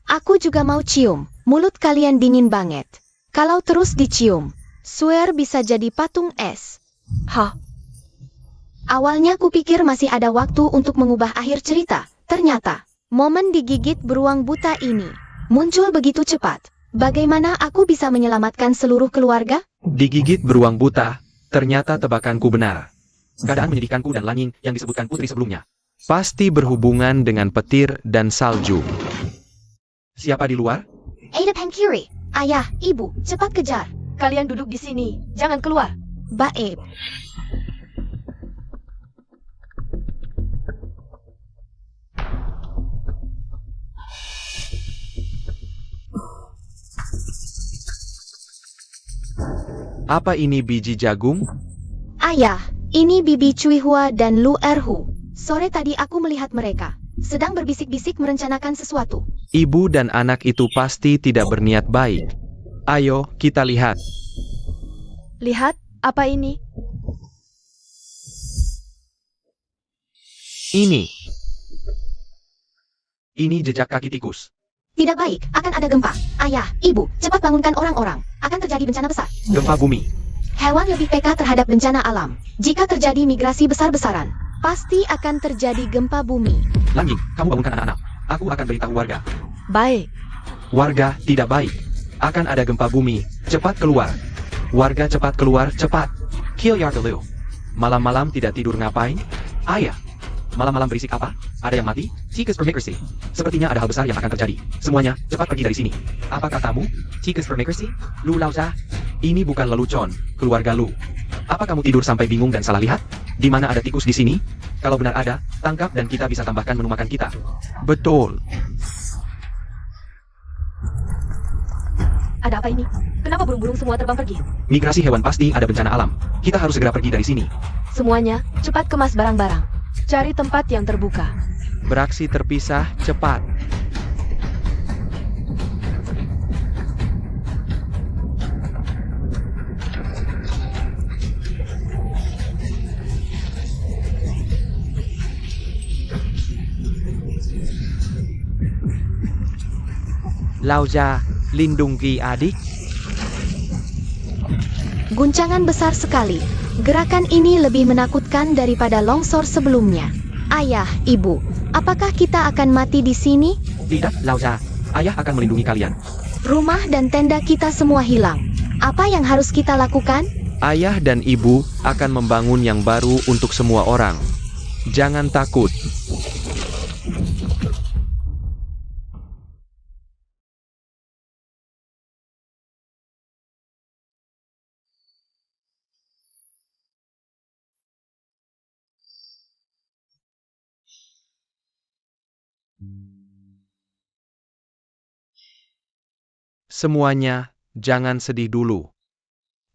Aku juga mau cium, mulut kalian dingin banget. Kalau terus dicium, swear bisa jadi patung es. hah, Awalnya kupikir masih ada waktu untuk mengubah akhir cerita. Ternyata, momen digigit beruang buta ini muncul begitu cepat. Bagaimana aku bisa menyelamatkan seluruh keluarga? Digigit beruang buta, ternyata tebakanku benar. Keadaan menyedihkanku dan Lanying yang disebutkan putri sebelumnya. Pasti berhubungan dengan petir dan salju. Siapa di luar? Ada Pankiri. Ayah, ibu, cepat kejar. kalian duduk di sini, jangan keluar. Baik. Apa ini biji jagung? Ayah, ini Bibi Cui Hua dan Lu Erhu. Sore tadi aku melihat mereka sedang berbisik-bisik merencanakan sesuatu. Ibu dan anak itu pasti tidak berniat baik. Ayo, kita lihat. Lihat, apa ini? Ini jejak kaki tikus. Tidak baik, akan ada gempa. Ayah, ibu, cepat bangunkan orang-orang. Akan terjadi bencana besar. Gempa bumi. Hewan lebih peka terhadap bencana alam. Jika terjadi migrasi besar-besaran, Pasti akan terjadi gempa bumi. Lanying, kamu bangunkan anak-anak. Aku akan beritahu warga. Baik. Warga, tidak baik. Akan ada gempa bumi. Cepat keluar. Warga cepat keluar, cepat. Kill Yargelu. Malam-malam tidak tidur ngapain? Ayah. Malam-malam berisik apa? Ada yang mati? Cikas Permigrasi. Sepertinya ada hal besar yang akan terjadi. Semuanya, cepat pergi dari sini. Apa katamu? Cikas Permigrasi? Lu Lauza? Ini bukan lelucon, keluarga Lu. Apa kamu tidur sampai bingung dan salah lihat? Di mana ada tikus di sini? Kalau benar ada, tangkap dan kita bisa tambahkan menu makan kita. Betul. Ada apa ini? Kenapa burung-burung semua terbang pergi? Migrasi hewan pasti ada bencana alam. Kita harus segera pergi dari sini. Semuanya, cepat kemas barang-barang. Cari tempat yang terbuka. Beraksi terpisah, cepat. Lauza, lindungi adik. Guncangan besar sekali. Gerakan ini lebih menakutkan daripada longsor sebelumnya. Ayah, ibu, apakah kita akan mati di sini? Tidak, Lauza. Ayah akan melindungi kalian. Rumah dan tenda kita semua hilang. Apa yang harus kita lakukan? Ayah dan ibu akan membangun yang baru untuk semua orang. Jangan takut. Semuanya, jangan sedih dulu.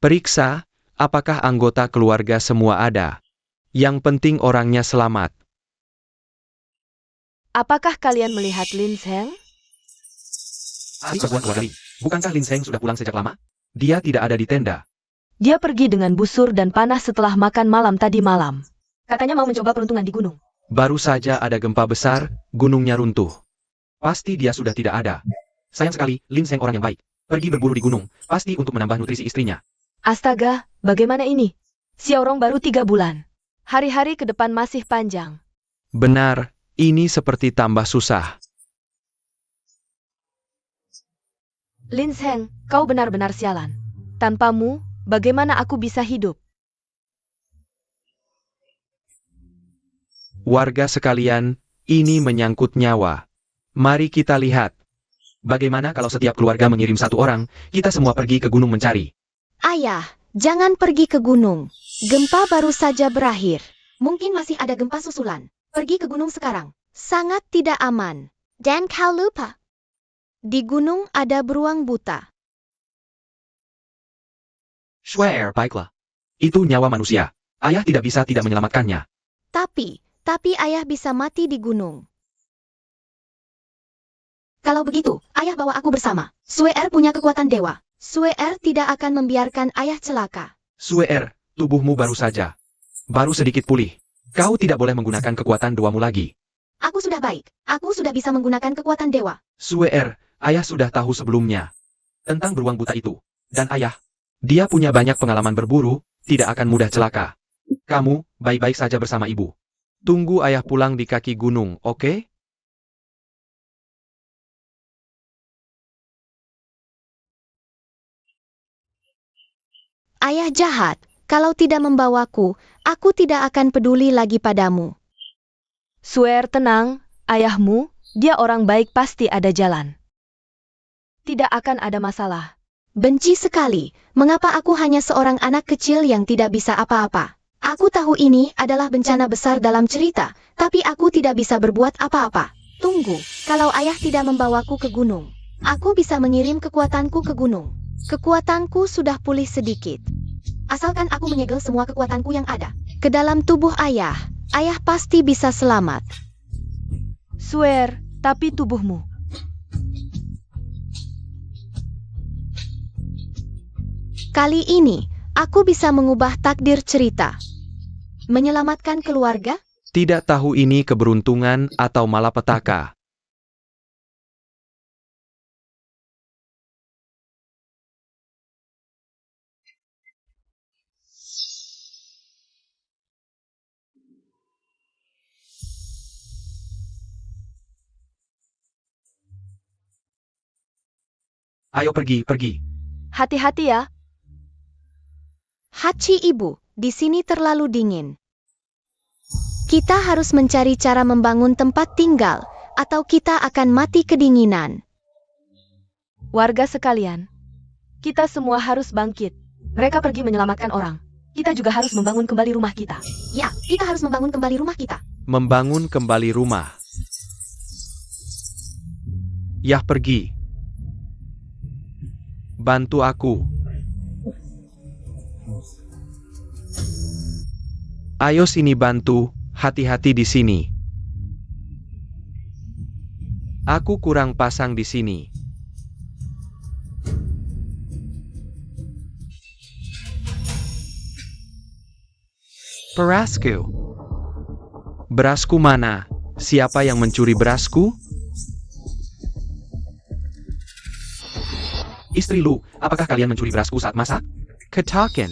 Periksa, apakah anggota keluarga semua ada. Yang penting orangnya selamat. Apakah kalian melihat Lin Zheng? Adik perempuan keluarga Li. Bukankah Lin Zheng sudah pulang sejak lama? Dia tidak ada di tenda. Dia pergi dengan busur dan panas setelah makan malam tadi malam. Katanya mau mencoba peruntungan di gunung. Baru saja ada gempa besar, gunungnya runtuh. Pasti dia sudah tidak ada. Sayang sekali, Lin Seng orang yang baik. Pergi berburu di gunung, pasti untuk menambah nutrisi istrinya. Astaga, bagaimana ini? Xiaorong baru 3 bulan. Hari-hari ke depan masih panjang. Benar, ini seperti tambah susah. Lin Seng, kau benar-benar sialan. Tanpamu, bagaimana aku bisa hidup? Warga sekalian, ini menyangkut nyawa. Mari kita lihat. Bagaimana kalau setiap keluarga mengirim 1 orang, kita semua pergi ke gunung mencari. Ayah, jangan pergi ke gunung. Gempa baru saja berakhir. Mungkin masih ada gempa susulan. Pergi ke gunung sekarang. Sangat tidak aman. Dan kau lupa. Di gunung ada beruang buta. Swear, baiklah. Itu nyawa manusia. Ayah tidak bisa tidak menyelamatkannya. Tapi ayah bisa mati di gunung. Kalau begitu, ayah bawa aku bersama. Sweer punya kekuatan dewa. Sweer tidak akan membiarkan ayah celaka. Swear, tubuhmu baru saja. Baru sedikit pulih. Kau tidak boleh menggunakan kekuatan dewamu lagi. Aku sudah baik. Aku sudah bisa menggunakan kekuatan dewa. Sweer, ayah sudah tahu sebelumnya. Tentang beruang buta itu. Dan ayah, dia punya banyak pengalaman berburu, tidak akan mudah celaka. Kamu, baik-baik saja bersama ibu. Tunggu ayah pulang di kaki gunung, oke? Ayah jahat, kalau tidak membawaku, aku tidak akan peduli lagi padamu. Swear tenang, ayahmu, dia orang baik pasti ada jalan. Tidak akan ada masalah. Benci sekali, mengapa aku hanya seorang anak kecil yang tidak bisa apa-apa? Aku tahu ini adalah bencana besar dalam cerita, tapi aku tidak bisa berbuat apa-apa. Tunggu, kalau ayah tidak membawaku ke gunung, aku bisa mengirim kekuatanku ke gunung. Kekuatanku sudah pulih sedikit. Asalkan aku menyegel semua kekuatanku yang ada. Ke dalam tubuh ayah, ayah pasti bisa selamat. Swear, tapi tubuhmu. Kali ini, aku bisa mengubah takdir cerita. Menyelamatkan keluarga? Tidak tahu ini keberuntungan atau malapetaka. Ayo pergi. Hati-hati ya. Hachi ibu, di sini terlalu dingin. Kita harus mencari cara membangun tempat tinggal, atau kita akan mati kedinginan. Warga sekalian, kita semua harus bangkit. Mereka pergi menyelamatkan orang. Kita juga harus membangun kembali rumah kita. Ya, kita harus membangun kembali rumah kita. Membangun kembali rumah. Yah pergi. Bantu aku. Ayo sini bantu, hati-hati di sini. Aku kurang pasang di sini. Berasku. Berasku mana? Siapa yang mencuri berasku? Istri Lu, apakah kalian mencuri berasku saat masak? Katakan.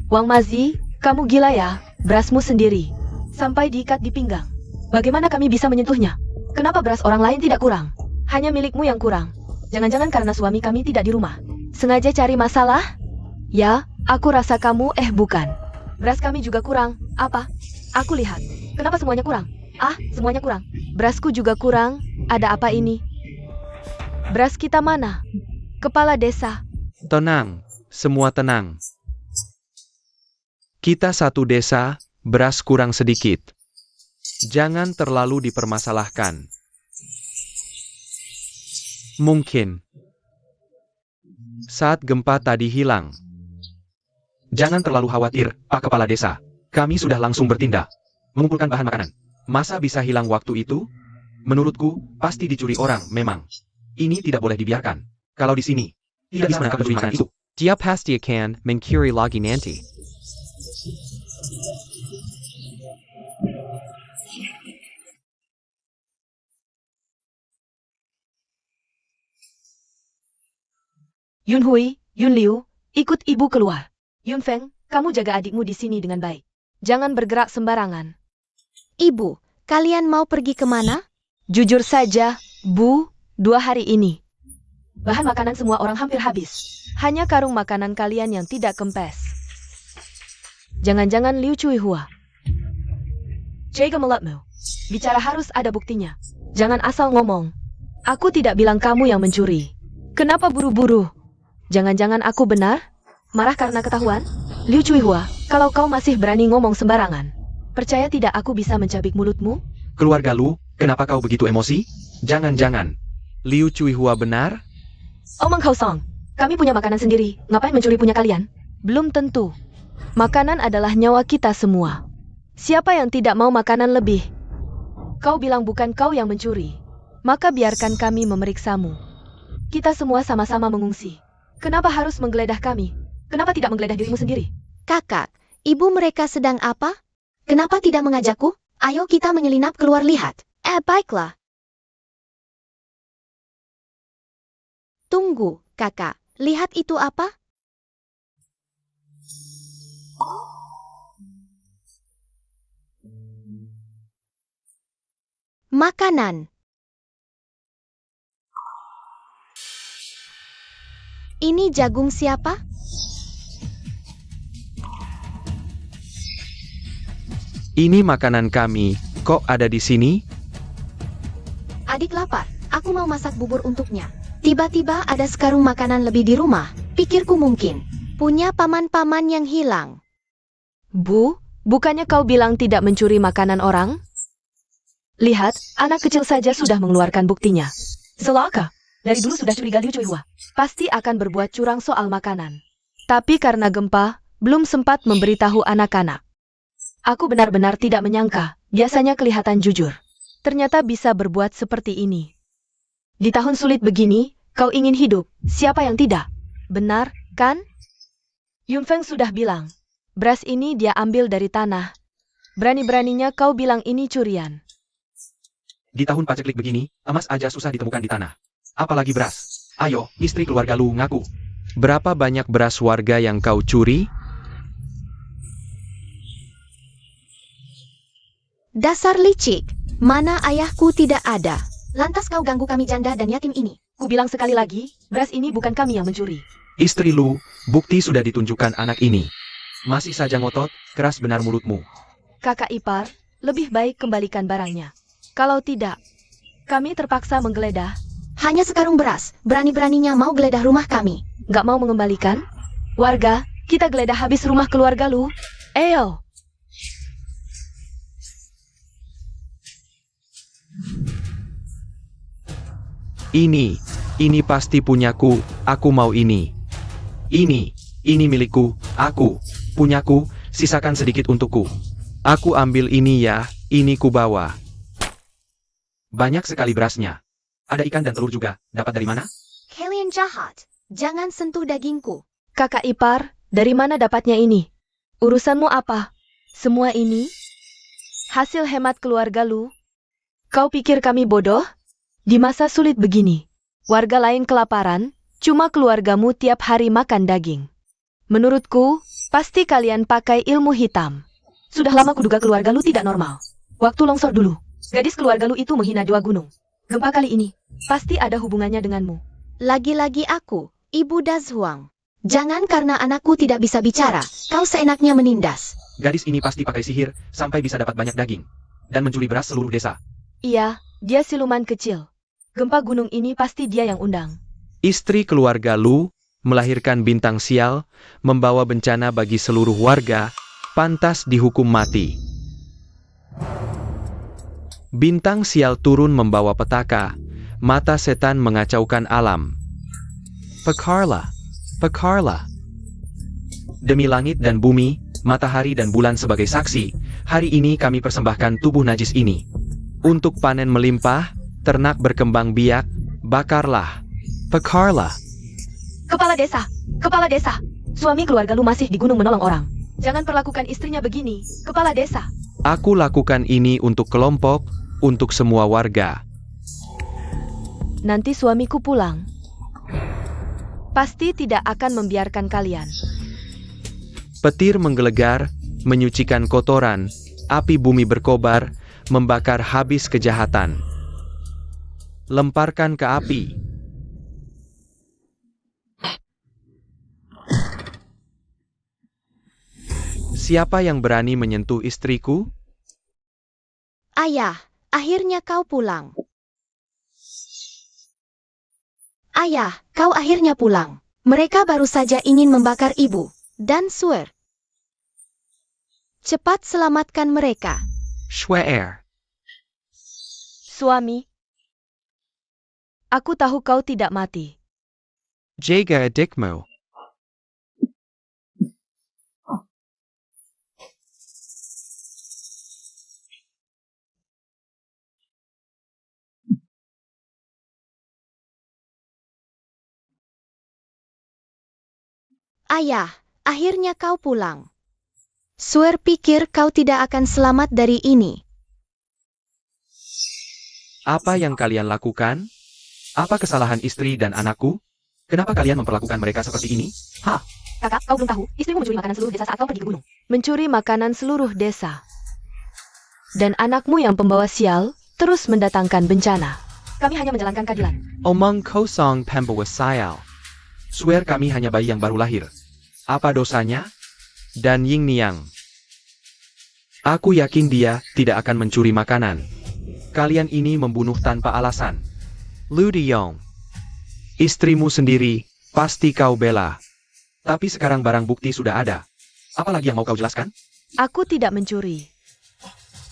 Wang Mazi, kamu gila ya? Berasmu sendiri. Sampai diikat di pinggang. Bagaimana kami bisa menyentuhnya? Kenapa beras orang lain tidak kurang? Hanya milikmu yang kurang. Jangan-jangan karena suami kami tidak di rumah. Sengaja cari masalah? Ya, aku rasa kamu bukan. Beras kami juga kurang. Apa? Aku lihat. Kenapa semuanya kurang? Ah, semuanya kurang. Berasku juga kurang. Ada apa ini? Beras kita mana? Kepala desa. Tenang, semua tenang. Kita satu desa, beras kurang sedikit. Jangan terlalu dipermasalahkan. Mungkin saat gempa tadi hilang. Jangan terlalu khawatir, Pak Kepala Desa. Kami sudah langsung bertindak. Mengumpulkan bahan makanan. Masa bisa hilang waktu itu? Menurutku, pasti dicuri orang, memang. Ini tidak boleh dibiarkan. Kalau di sini, tidak bisa menangkap pencuri makanan itu. Dia pasti akan mencuri lagi nanti. Yun Hui, Yun Liu, ikut ibu keluar. Yun Feng, kamu jaga adikmu di sini dengan baik. Jangan bergerak sembarangan. Ibu, kalian mau pergi kemana? Jujur saja, Bu, 2 hari ini. Bahan makanan semua orang hampir habis. Hanya karung makanan kalian yang tidak kempes. Jangan-jangan Liu Cui Hua. Jaga mulutmu. Bicara harus ada buktinya. Jangan asal ngomong. Aku tidak bilang kamu yang mencuri. Kenapa buru-buru? Jangan-jangan aku benar? Marah karena ketahuan? Liu Cui Hua, kalau kau masih berani ngomong sembarangan, percaya tidak aku bisa mencabik mulutmu? Keluarga Lu, kenapa kau begitu emosi? Jangan-jangan. Liu Cui Hua benar? Omong kosong. Kami punya makanan sendiri. Ngapain mencuri punya kalian? Belum tentu. Makanan adalah nyawa kita semua. Siapa yang tidak mau makanan lebih? Kau bilang bukan kau yang mencuri. Maka biarkan kami memeriksamu. Kita semua sama-sama mengungsi. Kenapa harus menggeledah kami? Kenapa tidak menggeledah dirimu sendiri? Kakak, ibu mereka sedang apa? Kenapa tidak mengajakku? Ayo kita menyelinap keluar lihat. Baiklah. Tunggu, kakak. Lihat itu apa? Makanan. Ini jagung siapa? Ini makanan kami. Kok ada di sini? Adik lapar. Aku mau masak bubur untuknya. Tiba-tiba ada sekarung makanan lebih di rumah. Pikirku mungkin. Punya paman-paman yang hilang. Bu, bukannya kau bilang tidak mencuri makanan orang? Lihat, anak kecil saja sudah mengeluarkan buktinya. Celaka. Dari dulu sudah curiga Liu Cui Hua. Pasti akan berbuat curang soal makanan. Tapi karena gempa, belum sempat memberitahu anak-anak. Aku benar-benar tidak menyangka, biasanya kelihatan jujur. Ternyata bisa berbuat seperti ini. Di tahun sulit begini, kau ingin hidup, siapa yang tidak? Benar, kan? Yun Feng sudah bilang, beras ini dia ambil dari tanah. Berani-beraninya kau bilang ini curian. Di tahun paceklik begini, emas aja susah ditemukan di tanah. Apalagi beras. Ayo, istri keluarga Lu ngaku. Berapa banyak beras warga yang kau curi? Dasar licik. Mana ayahku tidak ada. Lantas kau ganggu kami janda dan yatim ini. Ku bilang sekali lagi, beras ini bukan kami yang mencuri. Istri Lu, bukti sudah ditunjukkan anak ini. Masih saja ngotot, keras benar mulutmu. Kakak ipar, lebih baik kembalikan barangnya. Kalau tidak, kami terpaksa menggeledah. Hanya sekarung beras. Berani-beraninya mau geledah rumah kami. Gak mau mengembalikan? Warga, kita geledah habis rumah keluarga Lu. Eyo! Ini pasti punyaku, aku mau ini. Ini milikku, aku, punyaku, sisakan sedikit untukku. Aku ambil ini ya, ini ku bawa. Banyak sekali berasnya. Ada ikan dan telur juga, dapat dari mana? Kalian jahat. Jangan sentuh dagingku. Kakak ipar, dari mana dapatnya ini? Urusanmu apa? Semua ini? Hasil hemat keluarga Lu? Kau pikir kami bodoh? Di masa sulit begini, warga lain kelaparan, cuma keluargamu tiap hari makan daging. Menurutku, pasti kalian pakai ilmu hitam. Sudah lama kuduga keluarga Lu tidak normal. Waktu longsor dulu, gadis keluarga Lu itu menghina 2 gunung. Gempa kali ini, pasti ada hubungannya denganmu. Lagi-lagi aku, Ibu Dazhuang. Jangan karena anakku tidak bisa bicara. Kau seenaknya menindas. Gadis ini pasti pakai sihir, sampai bisa dapat banyak daging. Dan mencuri beras seluruh desa. Iya, dia siluman kecil. Gempa gunung ini pasti dia yang undang. Istri keluarga Lu, melahirkan bintang sial, membawa bencana bagi seluruh warga, pantas dihukum mati. Bintang sial turun membawa petaka, mata setan mengacaukan alam. Pekarla, pekarla. Demi langit dan bumi, matahari dan bulan sebagai saksi, hari ini kami persembahkan tubuh najis ini. Untuk panen melimpah, ternak berkembang biak, bakarlah. Pekarla. Kepala desa, suami keluarga Lu masih di gunung menolong orang. Jangan perlakukan istrinya begini, kepala desa. Aku lakukan ini untuk kelompok, untuk semua warga. Nanti suamiku pulang. Pasti tidak akan membiarkan kalian. Petir menggelegar, menyucikan kotoran, api bumi berkobar, membakar habis kejahatan. Lemparkan ke api. Siapa yang berani menyentuh istriku? Ayah, akhirnya kau pulang. Ayah, kau akhirnya pulang. Mereka baru saja ingin membakar ibu dan Suer. Cepat selamatkan mereka. Schwer. Suami, aku tahu kau tidak mati. Jaga adikmu. Ayah, akhirnya kau pulang. Suer pikir kau tidak akan selamat dari ini. Apa yang kalian lakukan? Apa kesalahan istri dan anakku? Kenapa kalian memperlakukan mereka seperti ini? Kakak, kau belum tahu, istrimu mencuri makanan seluruh desa saat kau pergi ke gunung. Mencuri makanan seluruh desa. Dan anakmu yang pembawa sial, terus mendatangkan bencana. Kami hanya menjalankan keadilan. Omong kosong pembawa sial. Swear kami hanya bayi yang baru lahir. Apa dosanya? Dan Ying Niang. Aku yakin dia tidak akan mencuri makanan. Kalian ini membunuh tanpa alasan. Lu Diyong. Istrimu sendiri, pasti kau bela. Tapi sekarang barang bukti sudah ada. Apalagi yang mau kau jelaskan? Aku tidak mencuri.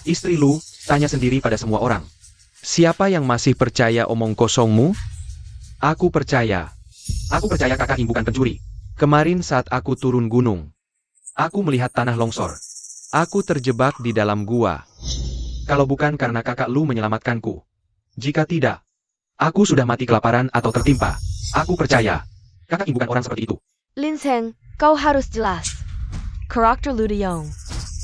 Istri Lu, tanya sendiri pada semua orang. Siapa yang masih percaya omong kosongmu? Aku percaya. Aku percaya kakak Ying bukan pencuri. Kemarin saat aku turun gunung, aku melihat tanah longsor. Aku terjebak di dalam gua. Kalau bukan karena kakak Lu menyelamatkanku. Jika tidak, aku sudah mati kelaparan atau tertimpa. Aku percaya. Kakak Ying bukan orang seperti itu. Lin Seng, kau harus jelas. Karakter Lu Diyong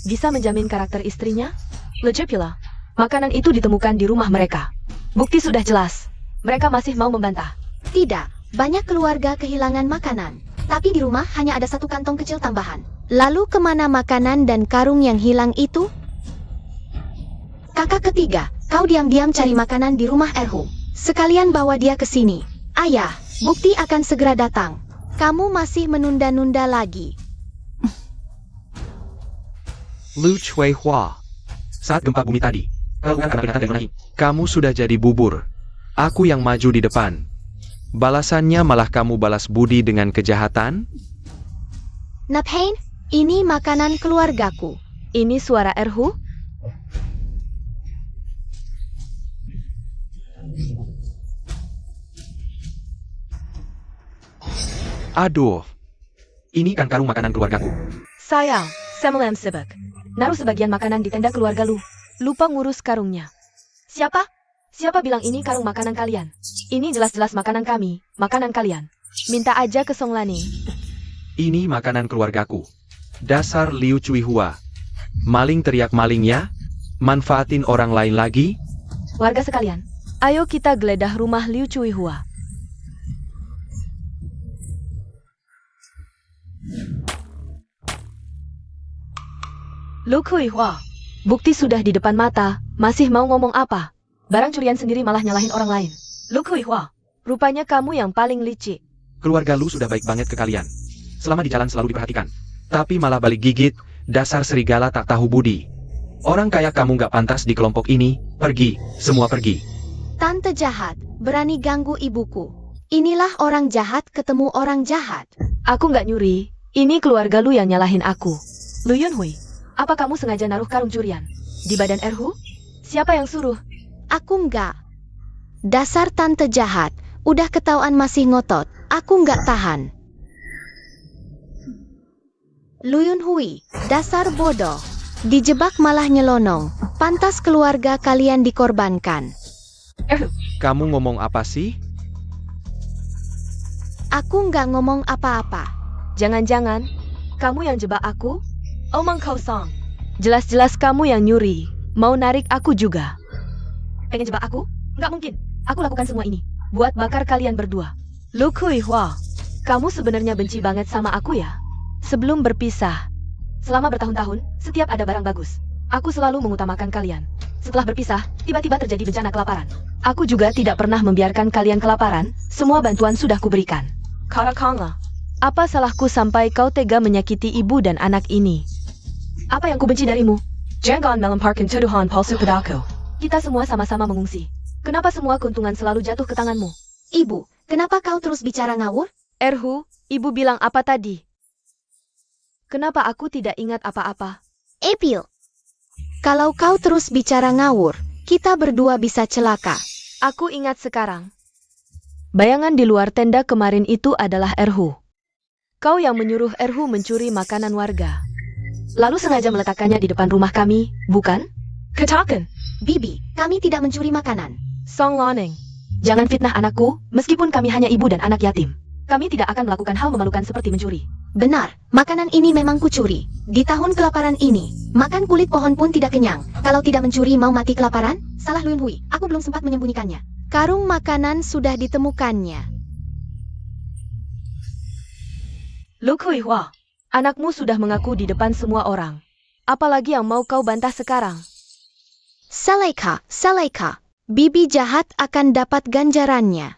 bisa menjamin karakter istrinya? Lejip pula. Makanan itu ditemukan di rumah mereka. Bukti sudah jelas. Mereka masih mau membantah. Tidak, banyak keluarga kehilangan makanan. Tapi di rumah hanya ada satu kantong kecil tambahan. Lalu kemana makanan dan karung yang hilang itu? Kakak ketiga, kau diam-diam cari makanan di rumah Erhu. Sekalian bawa dia ke sini. Ayah, bukti akan segera datang. Kamu masih menunda-nunda lagi. Lu Cui Hua. Saat gempa bumi tadi, karena peringatan dari Menai, kamu sudah jadi bubur. Aku yang maju di depan. Balasannya malah kamu balas budi dengan kejahatan? Naphain, ini makanan keluargaku. Ini suara Erhu? Aduh. Ini kan karung makanan keluargaku. Sayang, Samuel Sibuk. Naruh sebagian makanan di tenda keluarga Lu. Lupa ngurus karungnya. Siapa? Siapa bilang ini karung makanan kalian? Ini jelas-jelas makanan kami, makanan kalian. Minta aja ke Song Laning. Ini makanan keluargaku. Dasar Liu Cui Hua. Maling teriak maling ya? Manfaatin orang lain lagi? Warga sekalian, ayo kita geledah rumah Liu Cui Hua. Lu Cui Hua, bukti sudah di depan mata, masih mau ngomong apa? Barang curian sendiri malah nyalahin orang lain. Lu Cui Hua, rupanya kamu yang paling licik. Keluarga lu sudah baik banget ke kalian. Selama di jalan selalu diperhatikan. Tapi malah balik gigit, dasar serigala tak tahu budi. Orang kayak kamu gak pantas di kelompok ini, pergi, semua pergi. Tante jahat, berani ganggu ibuku. Inilah orang jahat ketemu orang jahat. Aku nggak nyuri, ini keluarga lu yang nyalahin aku. Lu Yunhui, apa kamu sengaja naruh karung curian di badan Erhu? Siapa yang suruh? Aku enggak. Dasar tante jahat, udah ketahuan masih ngotot. Aku enggak tahan. Luyun Hui, dasar bodoh. Dijebak malah nyelonong. Pantas keluarga kalian dikorbankan. Erhu, Kamu ngomong apa sih? Aku enggak ngomong apa-apa. jangan-jangan kamu yang jebak aku? Omong kosong. Jelas-jelas kamu yang nyuri, mau narik aku juga. Pengen jebak aku? Nggak mungkin. Aku lakukan semua ini buat bakar kalian berdua. Lu Cui Hua, Kamu sebenarnya benci banget sama aku ya? Sebelum berpisah, selama bertahun-tahun, setiap ada barang bagus, aku selalu mengutamakan kalian. Setelah berpisah, tiba-tiba terjadi bencana kelaparan. Aku juga tidak pernah membiarkan kalian kelaparan, semua bantuan sudah kuberikan. Karakangla, apa salahku sampai kau tega menyakiti ibu dan anak ini? Apa yang kubenci darimu? Jangan melemparkan tuduhan palsu padaku. Kita semua sama-sama mengungsi. Kenapa semua keuntungan selalu jatuh ke tanganmu? Ibu, kenapa kau terus bicara ngawur? Erhu, ibu bilang apa tadi? Kenapa aku tidak ingat apa-apa? Apil. Kalau kau terus bicara ngawur, kita berdua bisa celaka. Aku ingat sekarang. Bayangan di luar tenda kemarin itu adalah Erhu. Kau yang menyuruh Erhu mencuri makanan warga. Lalu sengaja meletakkannya di depan rumah kami, bukan? Katakan, Bibi, kami tidak mencuri makanan. Song Loneng. Jangan fitnah anakku, meskipun kami hanya ibu dan anak yatim. Kami tidak akan melakukan hal memalukan seperti mencuri. Benar, makanan ini memang kucuri. Di tahun kelaparan ini, makan kulit pohon pun tidak kenyang. Kalau tidak mencuri mau mati kelaparan? Salah Lun Hui, aku belum sempat menyembunyikannya. Karung makanan sudah ditemukannya. Lu Kui Hua, anakmu sudah mengaku di depan semua orang. Apalagi yang mau kau bantah sekarang? Seleka, bibi jahat akan dapat ganjarannya.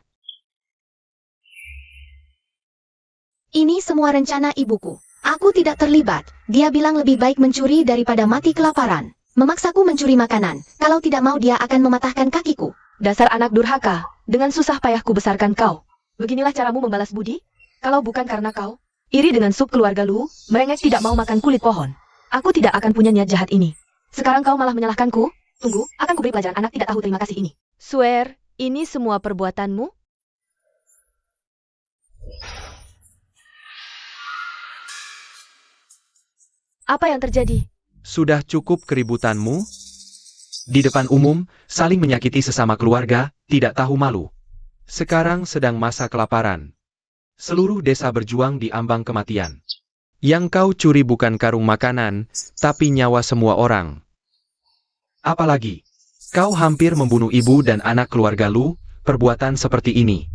Ini semua rencana ibuku. Aku tidak terlibat. Dia bilang lebih baik mencuri daripada mati kelaparan. Memaksaku mencuri makanan. Kalau tidak mau dia akan mematahkan kakiku. Dasar anak durhaka, dengan susah payah kubesarkan kau. Beginilah caramu membalas budi? Kalau bukan karena kau, iri dengan sup keluarga Lu, merengek tidak mau makan kulit pohon. Aku tidak akan punya niat jahat ini. Sekarang kau malah menyalahkanku? Tunggu, akan kuberi pelajaran anak tidak tahu terima kasih ini. Swear, ini semua perbuatanmu? Apa yang terjadi? Sudah cukup keributanmu? Di depan umum, saling menyakiti sesama keluarga, tidak tahu malu. Sekarang sedang masa kelaparan. Seluruh desa berjuang di ambang kematian. Yang kau curi bukan karung makanan, tapi nyawa semua orang. Apalagi, kau hampir membunuh ibu dan anak keluarga Lu, perbuatan seperti ini.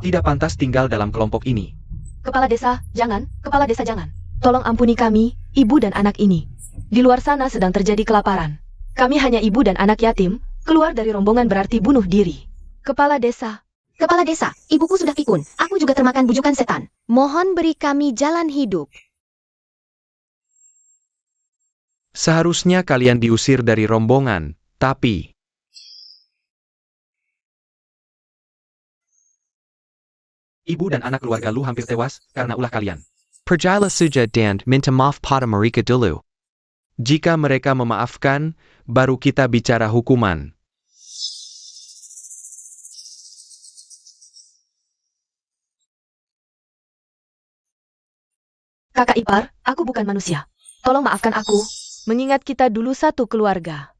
Tidak pantas tinggal dalam kelompok ini. Kepala desa, jangan. Kepala desa, jangan. Tolong ampuni kami, ibu dan anak ini. Di luar sana sedang terjadi kelaparan. Kami hanya ibu dan anak yatim, keluar dari rombongan berarti bunuh diri. Kepala desa. Kepala desa, ibuku sudah pikun. Aku juga termakan bujukan setan. Mohon beri kami jalan hidup. Seharusnya kalian diusir dari rombongan, tapi... Ibu dan anak keluarga Lu hampir tewas karena ulah kalian. Perjala suja dan minta maaf pada mereka dulu. Jika mereka memaafkan, baru kita bicara hukuman. Kakak ipar, aku bukan manusia. Tolong maafkan aku. Mengingat kita dulu satu keluarga.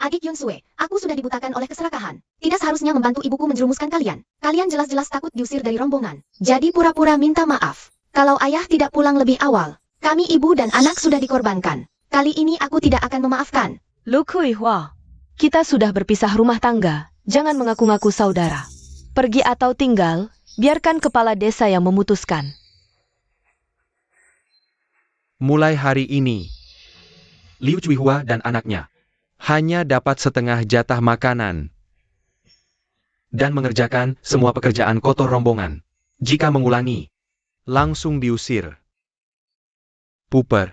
Adik Yunsue, aku sudah dibutakan oleh keserakahan. Tidak seharusnya membantu ibuku menjerumuskan kalian. Kalian jelas-jelas takut diusir dari rombongan. Jadi pura-pura minta maaf. Kalau ayah tidak pulang lebih awal, kami ibu dan anak sudah dikorbankan. Kali ini aku tidak akan memaafkan. Lu Kui Hua, kita sudah berpisah rumah tangga. Jangan mengaku-ngaku saudara. Pergi atau tinggal, biarkan kepala desa yang memutuskan. Mulai hari ini, Liu Cuihua dan anaknya hanya dapat setengah jatah makanan dan mengerjakan semua pekerjaan kotor rombongan. Jika mengulangi, langsung diusir. Puper.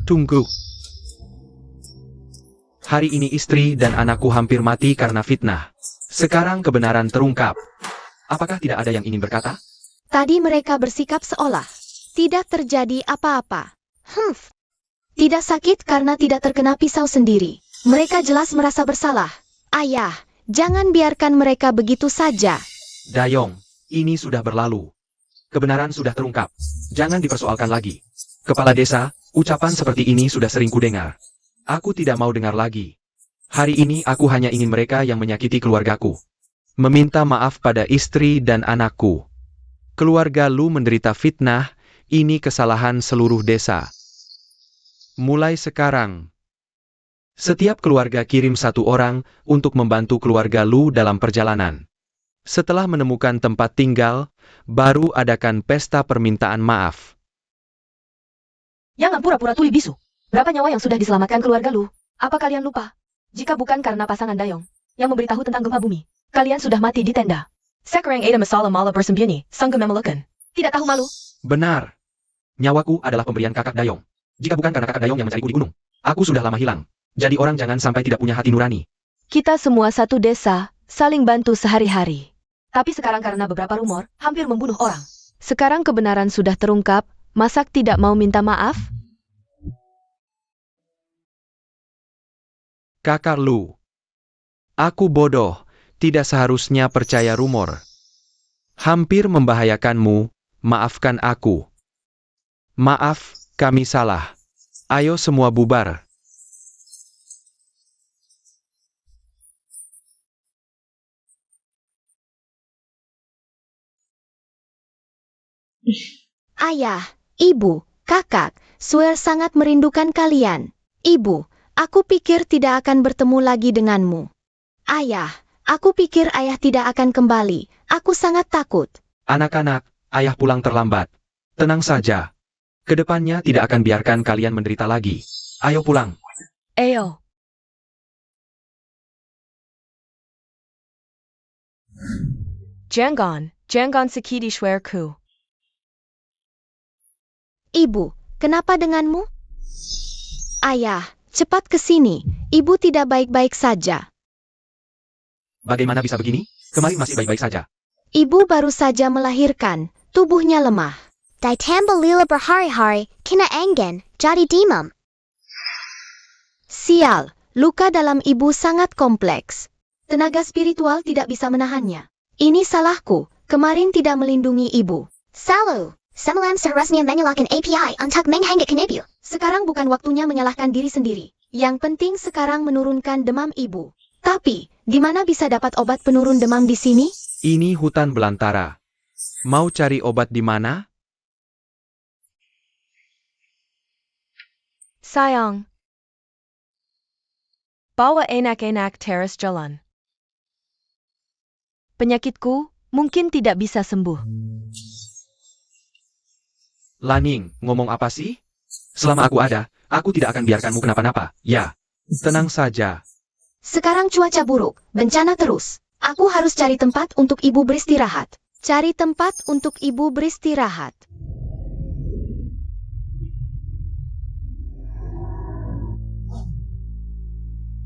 Tunggu. Hari ini istri dan anakku hampir mati karena fitnah. Sekarang kebenaran terungkap. Apakah tidak ada yang ingin berkata? Tadi mereka bersikap seolah tidak terjadi apa-apa. Tidak sakit karena tidak terkena pisau sendiri. Mereka jelas merasa bersalah. Ayah, jangan biarkan mereka begitu saja. Dayong, ini sudah berlalu. Kebenaran sudah terungkap. Jangan dipersoalkan lagi. Kepala desa, ucapan seperti ini sudah sering kudengar. Aku tidak mau dengar lagi. Hari ini aku hanya ingin mereka yang menyakiti keluargaku meminta maaf pada istri dan anakku. Keluarga Lu menderita fitnah, ini kesalahan seluruh desa. Mulai sekarang, setiap keluarga kirim satu orang untuk membantu keluarga Lu dalam perjalanan. Setelah menemukan tempat tinggal, baru adakan pesta permintaan maaf. Jangan pura-pura tuli bisu. Berapa nyawa yang sudah diselamatkan keluarga Lu? Apa kalian lupa? Jika bukan karena pasangan Dayong yang memberitahu tentang gempa bumi, kalian sudah mati di tenda. Sekarang ada masalah malah bersembunyi, sanggup memelukkan. Tidak tahu malu? Benar. Nyawaku adalah pemberian kakak Dayong. Jika bukan karena kakak Dayong yang mencariku di gunung, aku sudah lama hilang. Jadi orang jangan sampai tidak punya hati nurani. Kita semua satu desa, saling bantu sehari-hari. Tapi sekarang karena beberapa rumor, hampir membunuh orang. Sekarang kebenaran sudah terungkap, masak tidak mau minta maaf? Kakak Lu. Aku bodoh, tidak seharusnya percaya rumor. Hampir membahayakanmu, maafkan aku. Maaf, kami salah. Ayo semua bubar. Ayah, ibu, kakak, Swear sangat merindukan kalian. Ibu, aku pikir tidak akan bertemu lagi denganmu. Ayah, aku pikir ayah tidak akan kembali. Aku sangat takut. Anak-anak, ayah pulang terlambat. Tenang saja. Kedepannya tidak akan biarkan kalian menderita lagi. Ayo pulang. Ayo. Jangan sakiti Swearku. Ibu, kenapa denganmu? Ayah, cepat ke sini. Ibu tidak baik-baik saja. Bagaimana bisa begini? Kemarin masih baik-baik saja. Ibu baru saja melahirkan. Tubuhnya lemah. Ditambah lila berhari-hari, kena enggan, jadi demam. Sial, luka dalam ibu sangat kompleks. Tenaga spiritual tidak bisa menahannya. Ini salahku, kemarin tidak melindungi ibu. Salu, semalam seharusnya menyalakan API untuk menghangit kenibu. Sekarang bukan waktunya menyalahkan diri sendiri. Yang penting sekarang menurunkan demam ibu. Tapi, di mana bisa dapat obat penurun demam di sini? Ini hutan belantara. Mau cari obat di mana? Sayang. Bawa enak-enak teras jalan. Penyakitku mungkin tidak bisa sembuh. Laning, ngomong apa sih? Selama aku ada, aku tidak akan biarkanmu kenapa-napa. Ya, tenang saja. Sekarang cuaca buruk, bencana terus. Aku harus cari tempat untuk ibu beristirahat. Cari tempat untuk ibu beristirahat.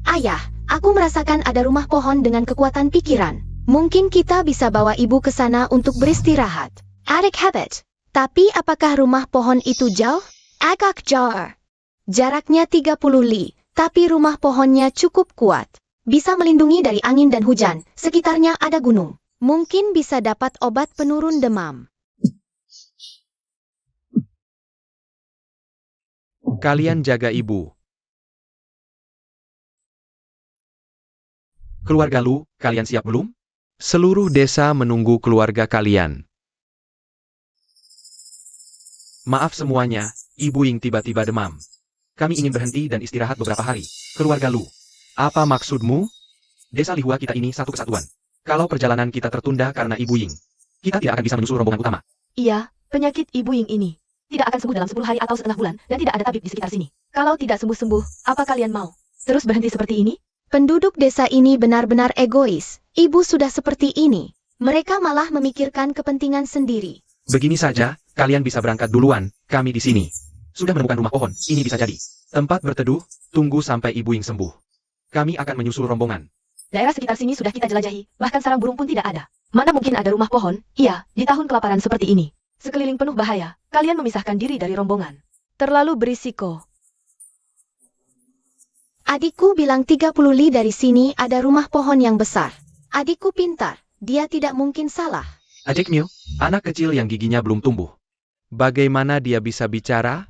Ayah, aku merasakan ada rumah pohon dengan kekuatan pikiran. Mungkin kita bisa bawa ibu ke sana untuk beristirahat. Adik habit, Tapi apakah rumah pohon itu jauh? agak jauh. Jaraknya 30 li, tapi rumah pohonnya cukup kuat. Bisa melindungi dari angin dan hujan, sekitarnya ada gunung. Mungkin bisa dapat obat penurun demam. Kalian jaga ibu. Keluarga Lu, kalian siap belum? Seluruh desa menunggu keluarga kalian. Maaf semuanya, Ibu Ying tiba-tiba demam. Kami ingin berhenti dan istirahat beberapa hari. Keluarga Lu. Apa maksudmu? Desa Lihua kita ini satu kesatuan. Kalau perjalanan kita tertunda karena Ibu Ying, kita tidak akan bisa menyusul rombongan utama. Iya, penyakit Ibu Ying ini tidak akan sembuh dalam 10 hari atau setengah bulan, dan tidak ada tabib di sekitar sini. Kalau tidak sembuh-sembuh, apa kalian mau? Terus berhenti seperti ini? Penduduk desa ini benar-benar egois. Ibu sudah seperti ini. Mereka malah memikirkan kepentingan sendiri. Begini saja, kalian bisa berangkat duluan, kami di sini. Sudah menemukan rumah pohon, ini bisa jadi tempat berteduh, tunggu sampai Ibu Ying sembuh. Kami akan menyusul rombongan. Daerah sekitar sini sudah kita jelajahi, bahkan sarang burung pun tidak ada. Mana mungkin ada rumah pohon? Iya, di tahun kelaparan seperti ini. Sekeliling penuh bahaya, kalian memisahkan diri dari rombongan. Terlalu berisiko. Adikku bilang 30 li dari sini ada rumah pohon yang besar. Adikku pintar, dia tidak mungkin salah. Ajik Miu, anak kecil yang giginya belum tumbuh. Bagaimana dia bisa bicara?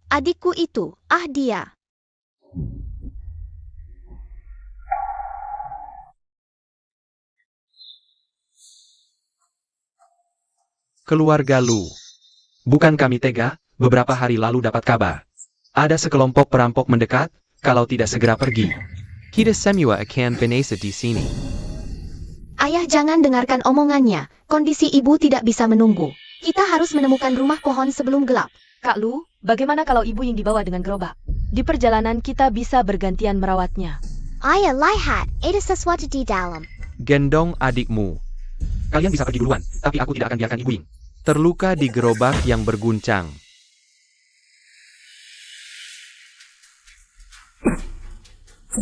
Adikku itu, dia. Keluarga Lu. Bukan kami tega, beberapa hari lalu dapat kabar. Ada sekelompok perampok mendekat, kalau tidak segera pergi. Kita semua akan binasa di sini. Ayah jangan dengarkan omongannya, kondisi ibu tidak bisa menunggu. Kita harus menemukan rumah pohon sebelum gelap. Kak Lu, bagaimana kalau ibu yang dibawa dengan gerobak? Di perjalanan kita bisa bergantian merawatnya. Ayah lihat, ada sesuatu di dalam. Gendong adikmu. Kalian bisa pergi duluan, tapi aku tidak akan biarkan Ibu Ying. Terluka di gerobak yang berguncang.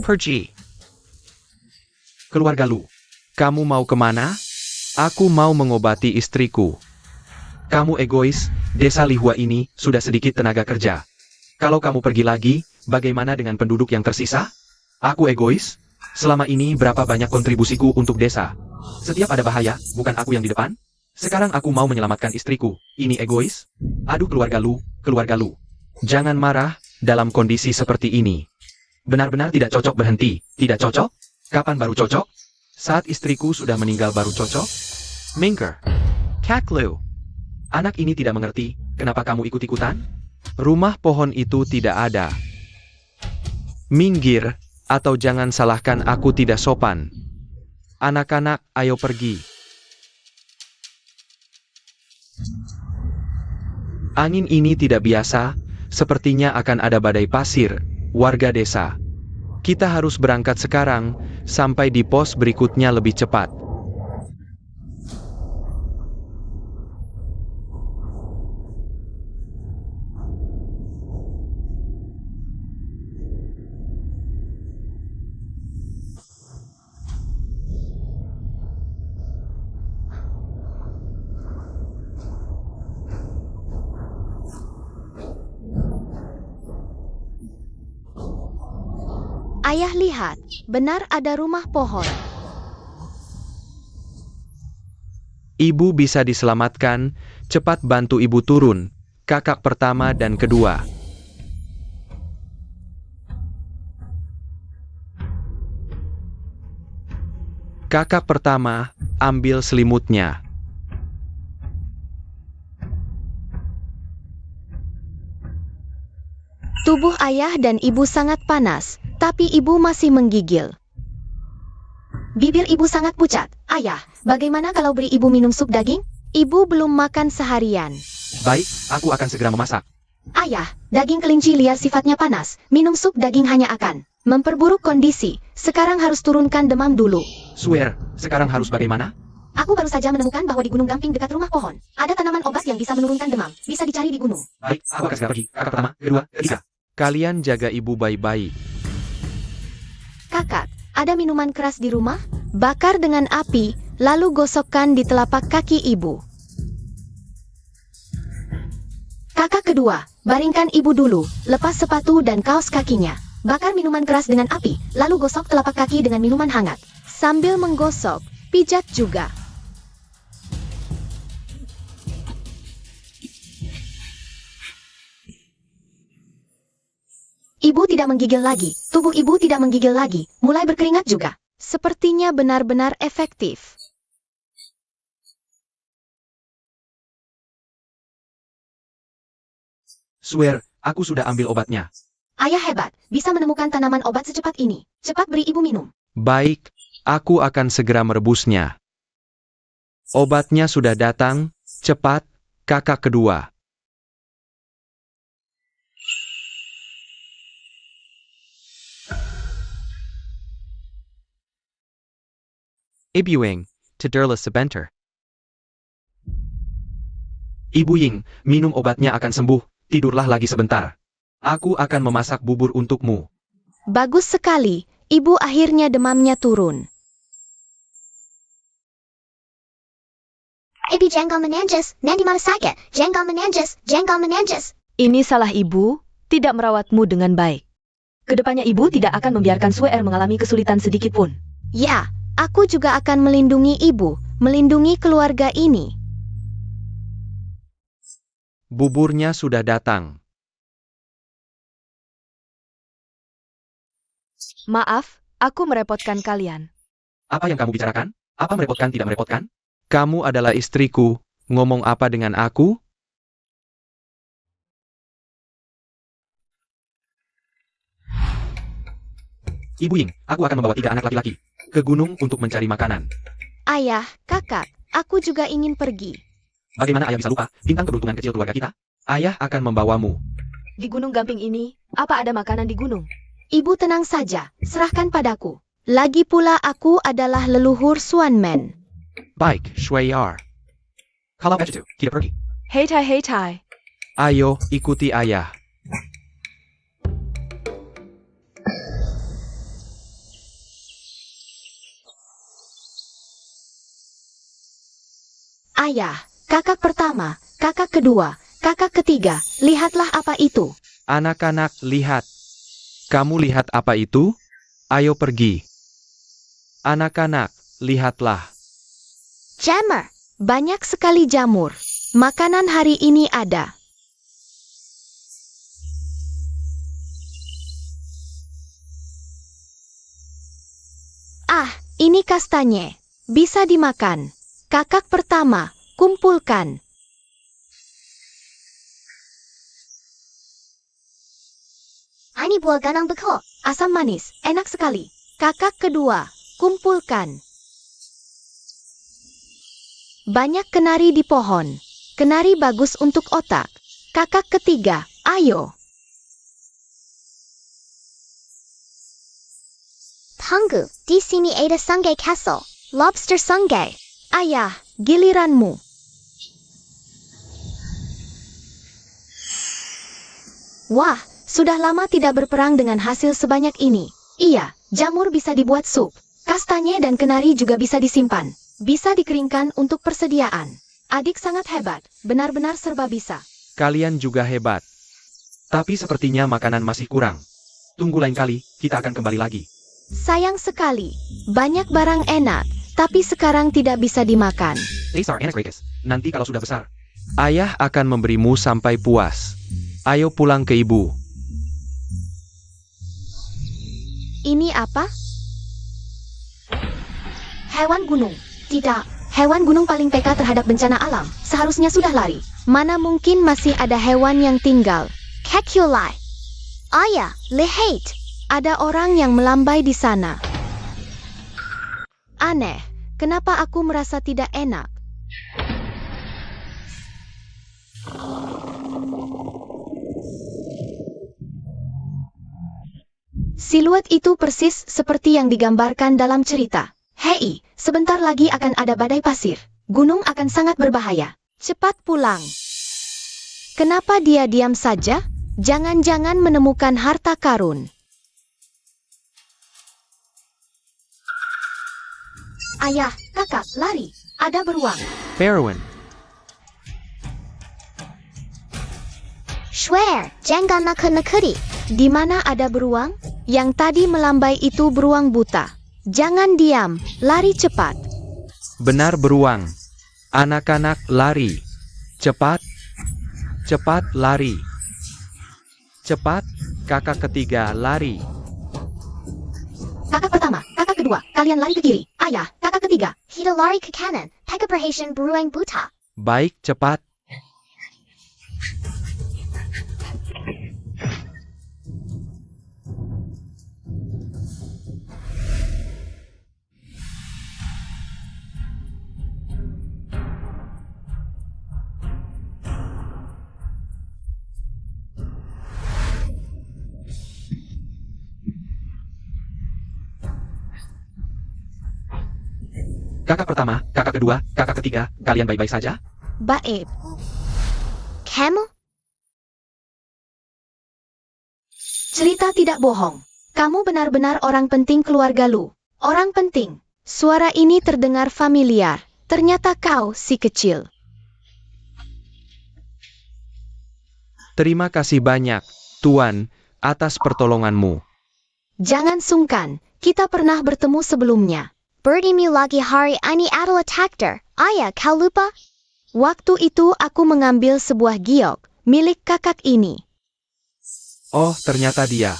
Pergi. Keluarga Lu, Kamu mau kemana? Aku mau mengobati istriku. kamu egois, desa Lihua ini sudah sedikit tenaga kerja. Kalau kamu pergi lagi, bagaimana dengan penduduk yang tersisa? Aku egois? Selama ini berapa banyak kontribusiku untuk desa? Setiap ada bahaya, bukan aku yang di depan? Sekarang aku mau menyelamatkan istriku. Ini egois? Aduh keluarga Lu, keluarga Lu. Jangan marah dalam kondisi seperti ini. Benar-benar tidak cocok berhenti, tidak cocok? Kapan baru cocok? Saat istriku sudah meninggal baru cocok? Minker. Kaklu. Anak ini tidak mengerti, kenapa kamu ikut-ikutan? Rumah pohon itu tidak ada. Minggir, atau jangan salahkan aku tidak sopan. Anak-anak, ayo pergi. Angin ini tidak biasa, sepertinya akan ada badai pasir, warga desa. Kita harus berangkat sekarang, sampai di pos berikutnya lebih cepat. Ayah lihat, benar ada rumah pohon. Ibu bisa diselamatkan, cepat bantu ibu turun, kakak pertama dan kedua. Kakak pertama, ambil selimutnya. Tubuh ayah dan ibu sangat panas, tapi ibu masih menggigil. Bibir ibu sangat pucat. Ayah, bagaimana kalau beri ibu minum sup daging? Ibu belum makan seharian. Baik, aku akan segera memasak. Ayah, daging kelinci liar sifatnya panas. Minum sup daging hanya akan memperburuk kondisi. Sekarang harus turunkan demam dulu. Swear, sekarang harus bagaimana? Aku baru saja menemukan bahwa di Gunung Gamping dekat rumah pohon, ada tanaman obat yang bisa menurunkan demam. Bisa dicari di gunung. Baik, aku akan segera pergi. Kakak pertama, kedua, ketiga. Kalian jaga ibu baik-baik. Kakak, ada minuman keras di rumah? Bakar dengan api, lalu gosokkan di telapak kaki ibu. Kakak kedua, baringkan ibu dulu, lepas sepatu dan kaos kakinya. Bakar minuman keras dengan api, lalu gosok telapak kaki dengan minuman hangat. Sambil menggosok, pijat juga. Ibu tidak menggigil lagi, tubuh ibu tidak menggigil lagi, mulai berkeringat juga. Sepertinya benar-benar efektif. Swear, aku sudah ambil obatnya. Ayah hebat, bisa menemukan tanaman obat secepat ini. Cepat beri ibu minum. Baik, aku akan segera merebusnya. Obatnya sudah datang, cepat, kakak kedua. Ibuing, Tiderla Sebenter. Ibu Ying, minum obatnya akan sembuh, tidurlah lagi sebentar. Aku akan memasak bubur untukmu. Bagus sekali, ibu akhirnya demamnya turun. Ibu jengkol menanjus, nanti mana sakit, jengkol menanjus, jengkol menanjus. Ini salah ibu, tidak merawatmu dengan baik. Kedepannya ibu tidak akan membiarkan Sweer mengalami kesulitan sedikit pun. Ya, aku juga akan melindungi ibu, melindungi keluarga ini. Buburnya sudah datang. Maaf, aku merepotkan kalian. Apa yang kamu bicarakan? Apa merepotkan tidak merepotkan? Kamu adalah istriku, ngomong apa dengan aku? Ibu Ying, aku akan membawa 3 anak laki-laki ke gunung untuk mencari makanan. Ayah, kakak, aku juga ingin pergi. Bagaimana ayah bisa lupa bintang keberuntungan kecil keluarga kita? Ayah akan membawamu. Di Gunung Gamping ini, apa ada makanan di gunung? Ibu tenang saja, serahkan padaku. Lagi pula aku adalah leluhur Swanman. Baik, Shueyar. Kalau begitu, kita pergi. Hei Tai, hei Tai. Ayo, ikuti ayah. Ayah, kakak pertama, kakak kedua, kakak ketiga, lihatlah apa itu. Anak-anak, lihat. Kamu lihat apa itu? Ayo pergi. Anak-anak, lihatlah. Jammer. Banyak sekali jamur. Makanan hari ini ada. Ah, ini kastanye. Bisa dimakan. Kakak pertama, kumpulkan. Ini buah ganang beko. Asam manis, enak sekali. Kakak kedua, kumpulkan. Banyak kenari di pohon. Kenari bagus untuk otak. Kakak ketiga, ayo. Tunggu, di sini ada sungai castle. Lobster sungai. Ayah, giliranmu. Wah, sudah lama tidak berperang dengan hasil sebanyak ini. Iya, jamur bisa dibuat sup. Kastanye dan kenari juga bisa disimpan. Bisa dikeringkan untuk persediaan. Adik sangat hebat, benar-benar serba bisa. Kalian juga hebat. Tapi sepertinya makanan masih kurang. Tunggu lain kali, kita akan kembali lagi. Sayang sekali, banyak barang enak, tapi sekarang tidak bisa dimakan. These are enak Regis. Nanti kalau sudah besar. Ayah akan memberimu sampai puas. Ayo pulang ke ibu. Ini apa? Hewan gunung. Tidak, hewan gunung paling peka terhadap bencana alam. Seharusnya sudah lari. Mana mungkin masih ada hewan yang tinggal? Kekulai. Ayah, lihat. Ada orang yang melambai di sana. Aneh, kenapa aku merasa tidak enak? Siluet itu persis seperti yang digambarkan dalam cerita. Hei, sebentar lagi akan ada badai pasir. Gunung akan sangat berbahaya. Cepat pulang. Kenapa dia diam saja? Jangan-jangan menemukan harta karun. Ayah, kakak, lari. Ada beruang. Perwin. Swear, jangan nakut-nakuti. Di mana ada beruang? Yang tadi melambai itu beruang buta. Jangan diam, lari cepat. Benar beruang. Anak-anak lari. Cepat. Cepat lari. Cepat, kakak ketiga lari. Kakak pertama, kakak kedua, kalian lari ke kiri. Ayah, kakak ketiga. Kita lari ke kanan. Peka perhatian beruang buta. Baik, cepat. Kakak pertama, kakak kedua, kakak ketiga, kalian baik-baik saja? Baik. Kamu? Cerita tidak bohong. Kamu benar-benar orang penting keluarga Lu. Orang penting. Suara ini terdengar familiar. Ternyata kau si kecil. Terima kasih banyak, Tuan, atas pertolonganmu. Jangan sungkan. Kita pernah bertemu sebelumnya. Birdie mi lagi hari ini adalah takdir. Ayah, kau lupa? Waktu itu aku mengambil sebuah giok milik kakak ini. Oh, ternyata dia.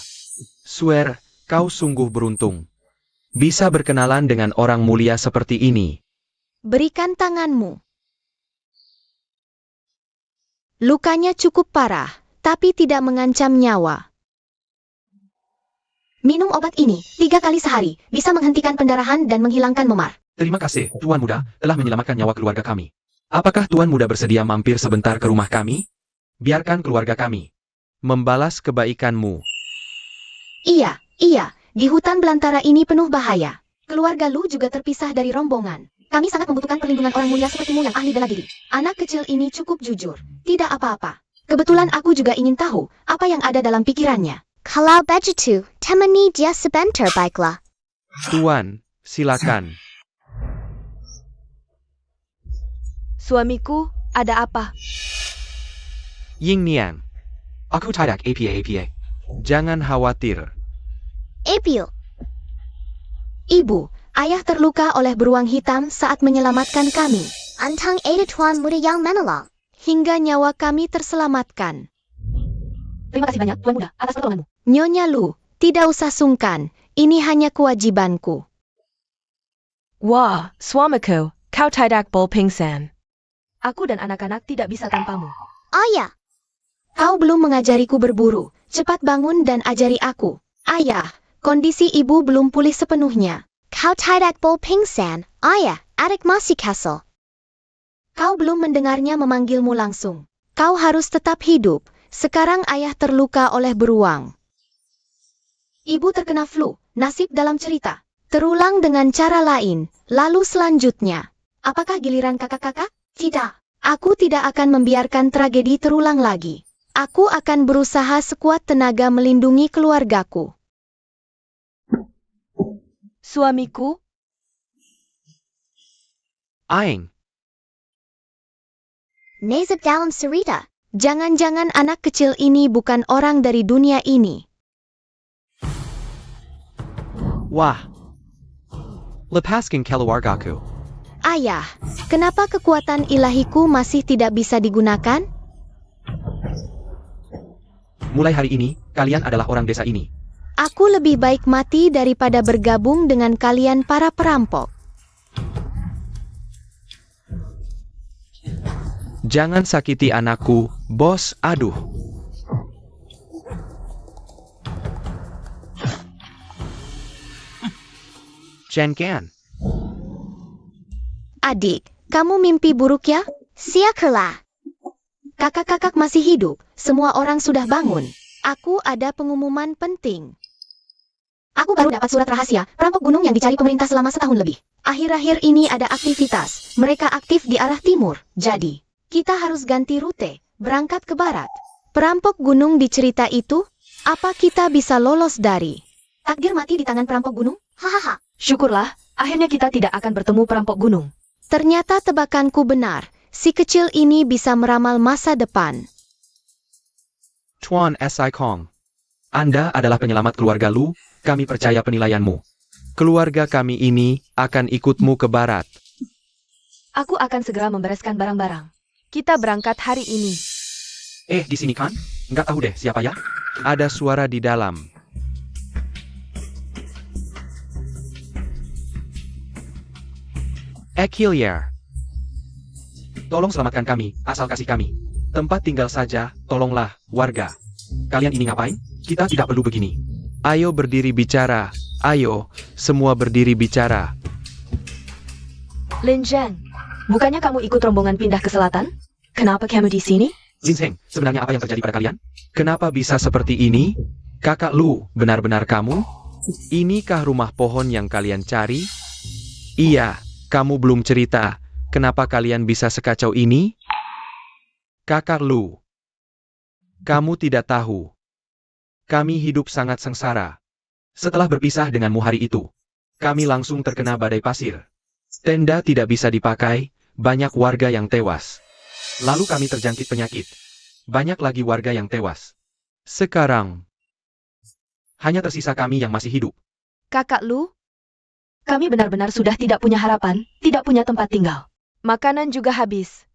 Swear, kau sungguh beruntung. Bisa berkenalan dengan orang mulia seperti ini. Berikan tanganmu. Lukanya cukup parah, tapi tidak mengancam nyawa. Minum obat ini 3 kali sehari, bisa menghentikan pendarahan dan menghilangkan memar. Terima kasih, Tuan Muda, telah menyelamatkan nyawa keluarga kami. Apakah Tuan Muda bersedia mampir sebentar ke rumah kami? Biarkan keluarga kami membalas kebaikanmu. Iya, di hutan belantara ini penuh bahaya. Keluarga Lu juga terpisah dari rombongan. Kami sangat membutuhkan perlindungan orang mulia sepertimu yang ahli bela diri. Anak kecil ini cukup jujur, tidak apa-apa. Kebetulan aku juga ingin tahu apa yang ada dalam pikirannya. Kalau begitu, temani dia sebentar baiklah. Tuan, silakan. Suamiku, ada apa? Ying Nian, Aku tidak apa-apa. jangan khawatir. Apil, Ibu, ayah terluka oleh beruang hitam saat menyelamatkan kami. antang ada tuan muda yang menolong. Hingga nyawa kami terselamatkan. Terima kasih banyak, Tuan Muda, atas pertolonganmu. Nyonya Lu, tidak usah sungkan. Ini hanya kewajibanku. Wah, suamiku, kau tidak boleh pingsan. Aku dan anak-anak tidak bisa tanpamu. Oh ya, Kau belum mengajariku berburu. Cepat bangun dan ajari aku. Ayah, kondisi ibu belum pulih sepenuhnya. kau tidak boleh pingsan. Ayah, adik masih kasar. Kau belum mendengarnya memanggilmu langsung. Kau harus tetap hidup. Sekarang ayah terluka oleh beruang. Ibu terkena flu, nasib dalam cerita. Terulang dengan cara lain. Lalu selanjutnya. Apakah giliran kakak-kakak? Tidak. Aku tidak akan membiarkan tragedi terulang lagi. Aku akan berusaha sekuat tenaga melindungi keluargaku. Suamiku, Aing, Nasib dalam cerita. Jangan-jangan anak kecil ini bukan orang dari dunia ini. wah. Lepaskan keluargaku. Ayah, kenapa kekuatan ilahiku masih tidak bisa digunakan? Mulai hari ini, kalian adalah orang desa ini. Aku lebih baik mati daripada bergabung dengan kalian para perampok. Jangan sakiti anakku, bos. Aduh. Chen Can. Adik, kamu mimpi buruk ya? Siakerlah. Kakak-kakak masih hidup. Semua orang sudah bangun. Aku ada pengumuman penting. Aku baru dapat surat rahasia, perampok gunung yang dicari pemerintah selama setahun lebih. Akhir-akhir ini ada aktivitas. Mereka aktif di arah timur. Jadi, Kita harus ganti rute, berangkat ke barat. Perampok gunung di cerita itu, apa kita bisa lolos dari? takdir mati di tangan perampok gunung? Hahaha. syukurlah, akhirnya kita tidak akan bertemu perampok gunung. Ternyata tebakanku benar. Si kecil ini bisa meramal masa depan. Tuan Si Kong. Anda adalah penyelamat keluarga Lu, kami percaya penilaianmu. Keluarga kami ini akan ikutmu ke barat. Aku akan segera membereskan barang-barang. Kita berangkat hari ini. Di sini kan? Nggak tahu deh siapa ya? Ada suara di dalam. Hillier. Tolong selamatkan kami, asal kasih kami tempat tinggal saja, tolonglah, warga. Kalian ini ngapain? Kita tidak perlu begini. Ayo berdiri bicara. Ayo, semua berdiri bicara. Lin Zhang, bukannya kamu ikut rombongan pindah ke selatan? Kenapa kamu di sini? Lin Zheng, sebenarnya apa yang terjadi pada kalian? Kenapa bisa seperti ini? Kakak Lu, benar-benar kamu? Inikah rumah pohon yang kalian cari? Iya, kamu belum cerita. Kenapa kalian bisa sekacau ini? Kakak Lu, kamu tidak tahu. Kami hidup sangat sengsara. Setelah berpisah denganmu hari itu, kami langsung terkena badai pasir. Tenda tidak bisa dipakai, banyak warga yang tewas. Lalu kami terjangkit penyakit. Banyak lagi warga yang tewas. Sekarang, Hanya tersisa kami yang masih hidup. Kakak Lu, Kami benar-benar sudah tidak punya harapan, tidak punya tempat tinggal. makanan juga habis.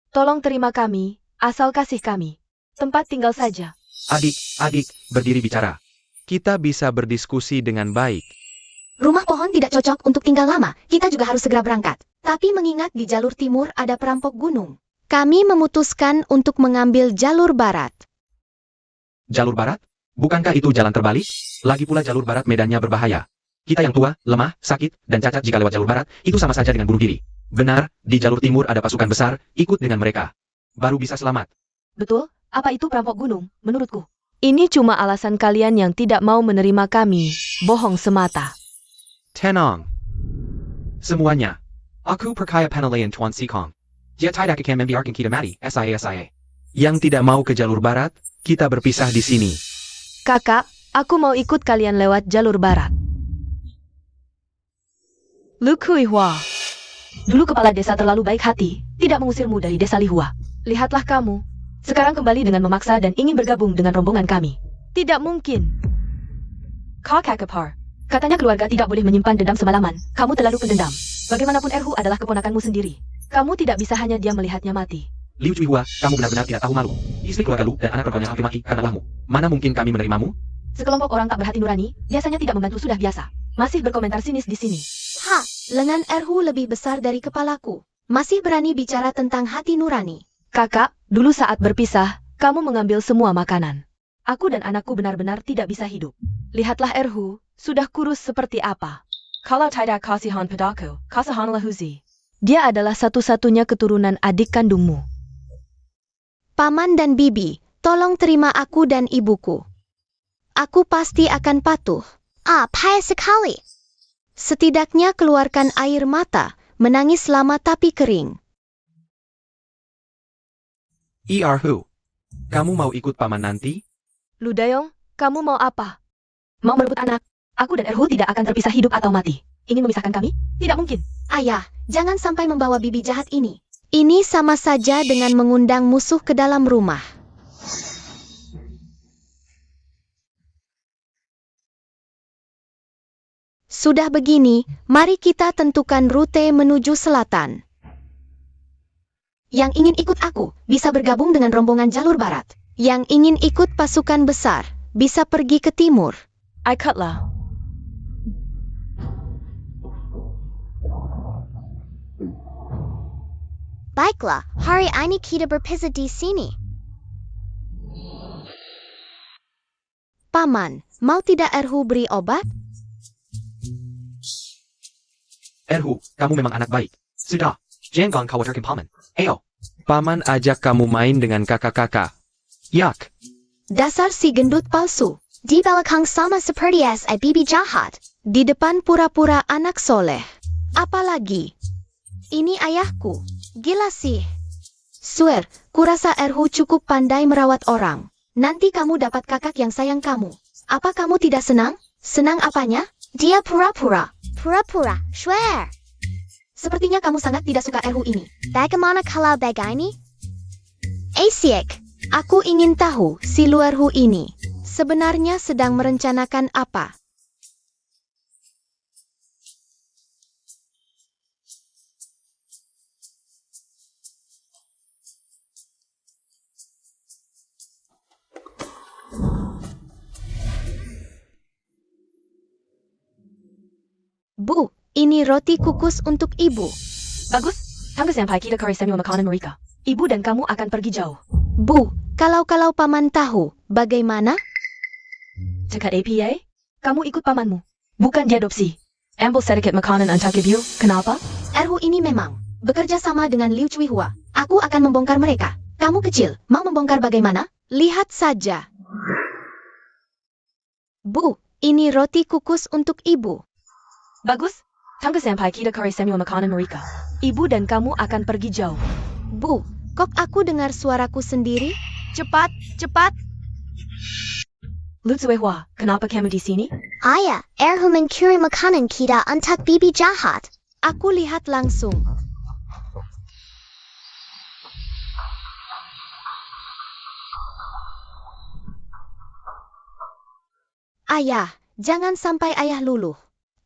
Tolong terima kami, asal kasih kami tempat tinggal saja. Adik, berdiri bicara. kita bisa berdiskusi dengan baik. Rumah pohon tidak cocok untuk tinggal lama. Kita juga harus segera berangkat. Tapi mengingat di jalur timur ada perampok gunung. Kami memutuskan untuk mengambil jalur barat. Jalur barat? Bukankah itu jalan terbalik? Lagi pula jalur barat medannya berbahaya. Kita yang tua, lemah, sakit, dan cacat jika lewat jalur barat, itu sama saja dengan bunuh diri. Benar, di jalur timur ada pasukan besar, ikut dengan mereka. Baru bisa selamat. Betul, apa itu perampok gunung, menurutku? Ini cuma alasan kalian yang tidak mau menerima kami. Bohong semata. Tenang. Semuanya. Aku percaya penilaian Tuan Sikong. Dia tidak akan membiarkan kita mati, SIA. Yang tidak mau ke jalur barat, kita berpisah di sini. Kakak, aku mau ikut kalian lewat jalur barat. Lu Kuihua. Dulu kepala desa terlalu baik hati, tidak mengusirmu dari desa Lihua. Lihatlah kamu. Sekarang kembali dengan memaksa dan ingin bergabung dengan rombongan kami. Tidak mungkin. Kakak Kepar. Katanya keluarga tidak boleh menyimpan dendam semalaman. Kamu terlalu pendendam. Bagaimanapun Erhu adalah keponakanmu sendiri. Kamu tidak bisa hanya diam melihatnya mati. Liu Cuihua, kamu benar-benar tidak tahu malu. Istri keluarga Lu dan anak perempuannya sampai mati karena lahmu. Mana mungkin kami menerimamu? Sekelompok orang tak berhati nurani, biasanya tidak membantu sudah biasa. Masih berkomentar sinis di sini. Ha, lengan Erhu lebih besar dari kepalaku. Masih berani bicara tentang hati nurani. Kakak, dulu saat berpisah, kamu mengambil semua makanan. Aku dan anakku benar-benar tidak bisa hidup. Lihatlah Erhu, sudah kurus seperti apa. Kalau tidak kasihan padaku, kasihanlah Huzi. Dia adalah satu-satunya keturunan adik kandungmu. Paman dan bibi, tolong terima aku dan ibuku. Aku pasti akan patuh. Payah sekali. Setidaknya keluarkan air mata, menangis lama tapi kering. Erhu. Kamu mau ikut paman nanti? Ludayong, kamu mau apa? Mau merebut anak? Aku dan Erhu tidak akan terpisah hidup atau mati. Ingin memisahkan kami? Tidak mungkin. Ayah, jangan sampai membawa bibi jahat ini. Ini sama saja dengan mengundang musuh ke dalam rumah. Sudah begini, mari kita tentukan rute menuju selatan. Yang ingin ikut aku, bisa bergabung dengan rombongan jalur barat. Yang ingin ikut pasukan besar, bisa pergi ke timur. Ikutlah. Baiklah, hari ini kita berpisah di sini. Paman, mau tidak Erhu beri obat? Erhu, kamu memang anak baik. Sudah, jangan khawatirkan paman. Ayo. Paman ajak kamu main dengan kakak-kakak. Yak. Dasar si gendut palsu. Di belakang sama seperti bibi jahat. Di depan pura-pura anak soleh. Apalagi? Ini ayahku. Gila sih. Swear, kurasa Erhu cukup pandai merawat orang. Nanti kamu dapat kakak yang sayang kamu. Apa kamu tidak senang? Senang apanya? Dia pura-pura. Pura-pura, swear. Sepertinya kamu sangat tidak suka Erhu ini. Bagaimana kalau begini? Asyik. Aku ingin tahu si Luerhu ini sebenarnya sedang merencanakan apa. Bu, ini roti kukus untuk ibu. Bagus. Tangga sampai kita cari Samuel makanan mereka. Ibu dan kamu akan pergi jauh. Bu, kalau paman tahu, bagaimana? Dekat APA, kamu ikut pamanmu. Bukan diadopsi. Ambil sedikit makanan untuk ibu. Kenapa? Erhu ini memang bekerja sama dengan Liu Cuihua. Aku akan membongkar mereka. Kamu kecil, mau membongkar bagaimana? Lihat saja. Bu, ini roti kukus untuk ibu. Bagus. Tangga sampai kita cari Samuel makanan mereka. Ibu dan kamu akan pergi jauh. Bu, kok aku dengar suaraku sendiri? Cepat, cepat. Lu Zuehua, kenapa kamu di sini? Ayah, Erhu mencuri makanan kita untuk bibi jahat. Aku lihat langsung. Ayah, jangan sampai ayah luluh.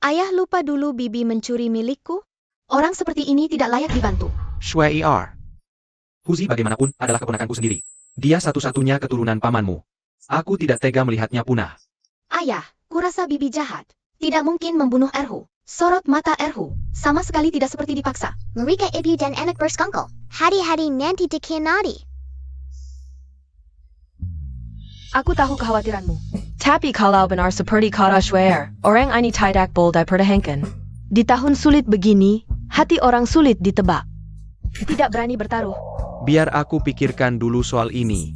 Ayah lupa dulu bibi mencuri milikku. Orang seperti ini tidak layak dibantu. Shui Er. Huzi bagaimanapun adalah keponakanku sendiri. Dia satu-satunya keturunan pamanmu. Aku tidak tega melihatnya punah. Ayah, kurasa bibi jahat. Tidak mungkin membunuh Erhu. Sorot mata Erhu. Sama sekali tidak seperti dipaksa. Mereka ibu dan anak bersekongkol. Hati-hati nanti dikhianati. Aku tahu kekhawatiranmu. Tapi kalau benar seperti kata Schwer, orang ini tidak boleh dipertahankan. Di tahun sulit begini, hati orang sulit ditebak. Tidak berani bertaruh. Biar aku pikirkan dulu soal ini.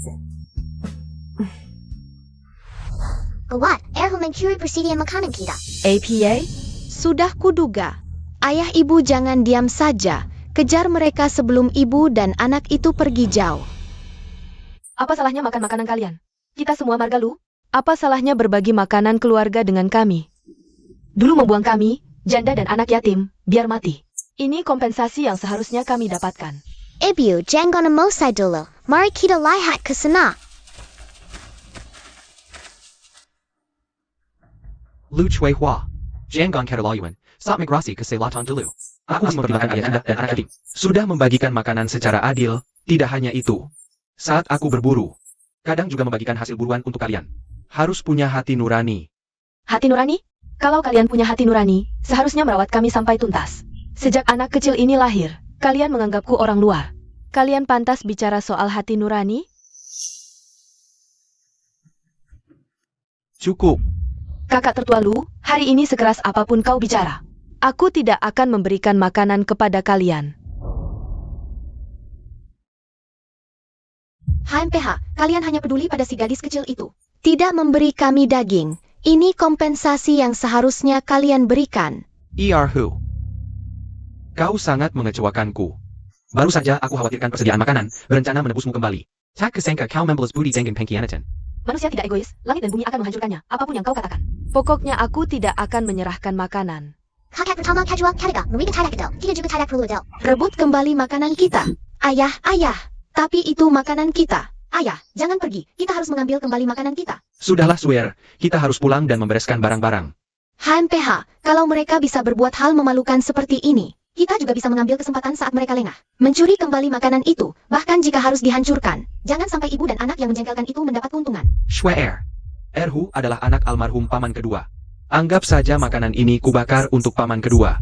Gawat, Erhu mencuri persediaan makanan kita. APA? Sudah kuduga. Ayah ibu jangan diam saja. Kejar mereka sebelum ibu dan anak itu pergi jauh. Apa salahnya makan makanan kalian? Kita semua marga Lu. Apa salahnya berbagi makanan keluarga dengan kami? Dulu membuang kami, janda dan anak yatim, biar mati. Ini kompensasi yang seharusnya kami dapatkan. Ibu, jangan emosi dulu. Mari kita lihat ke sana. Lu Cui Hua. Jangan keterlaluan. Saat migrasi ke selatan dulu. Aku mempertimbangkan ayah anda dan anak yatim. Sudah membagikan makanan secara adil, tidak hanya itu. Saat aku berburu, kadang juga membagikan hasil buruan untuk kalian. Harus punya hati nurani. Hati nurani? Kalau kalian punya hati nurani, seharusnya merawat kami sampai tuntas. Sejak anak kecil ini lahir, kalian menganggapku orang luar. Kalian pantas bicara soal hati nurani? Cukup. Kakak tertua Lu, hari ini sekeras apapun kau bicara. Aku tidak akan memberikan makanan kepada kalian. HMPH, kalian hanya peduli pada si gadis kecil itu. Tidak memberi kami daging. Ini kompensasi yang seharusnya kalian berikan. Erhu. Kau sangat mengecewakanku. Baru saja aku khawatirkan persediaan makanan, berencana menebusmu kembali. Tak kesangka kau membalas budi dengan pengkhianatan. Manusia tidak egois, langit dan bumi akan menghancurkannya, apapun yang kau katakan. Pokoknya aku tidak akan menyerahkan makanan. Kakak pertama kedua ketiga, mereka tidak adil. Kita juga tidak perlu adil. Rebut kembali makanan kita. Ayah, ayah. Tapi itu makanan kita. Ayah, jangan pergi. Kita harus mengambil kembali makanan kita. Sudahlah Swear, kita harus pulang dan membereskan barang-barang. HMPH, kalau mereka bisa berbuat hal memalukan seperti ini, Kita juga bisa mengambil kesempatan saat mereka lengah. Mencuri kembali makanan itu, bahkan jika harus dihancurkan. Jangan sampai ibu dan anak yang menjengkelkan itu mendapat keuntungan. Swear. Erhu adalah anak almarhum paman kedua. Anggap saja makanan ini kubakar untuk paman kedua.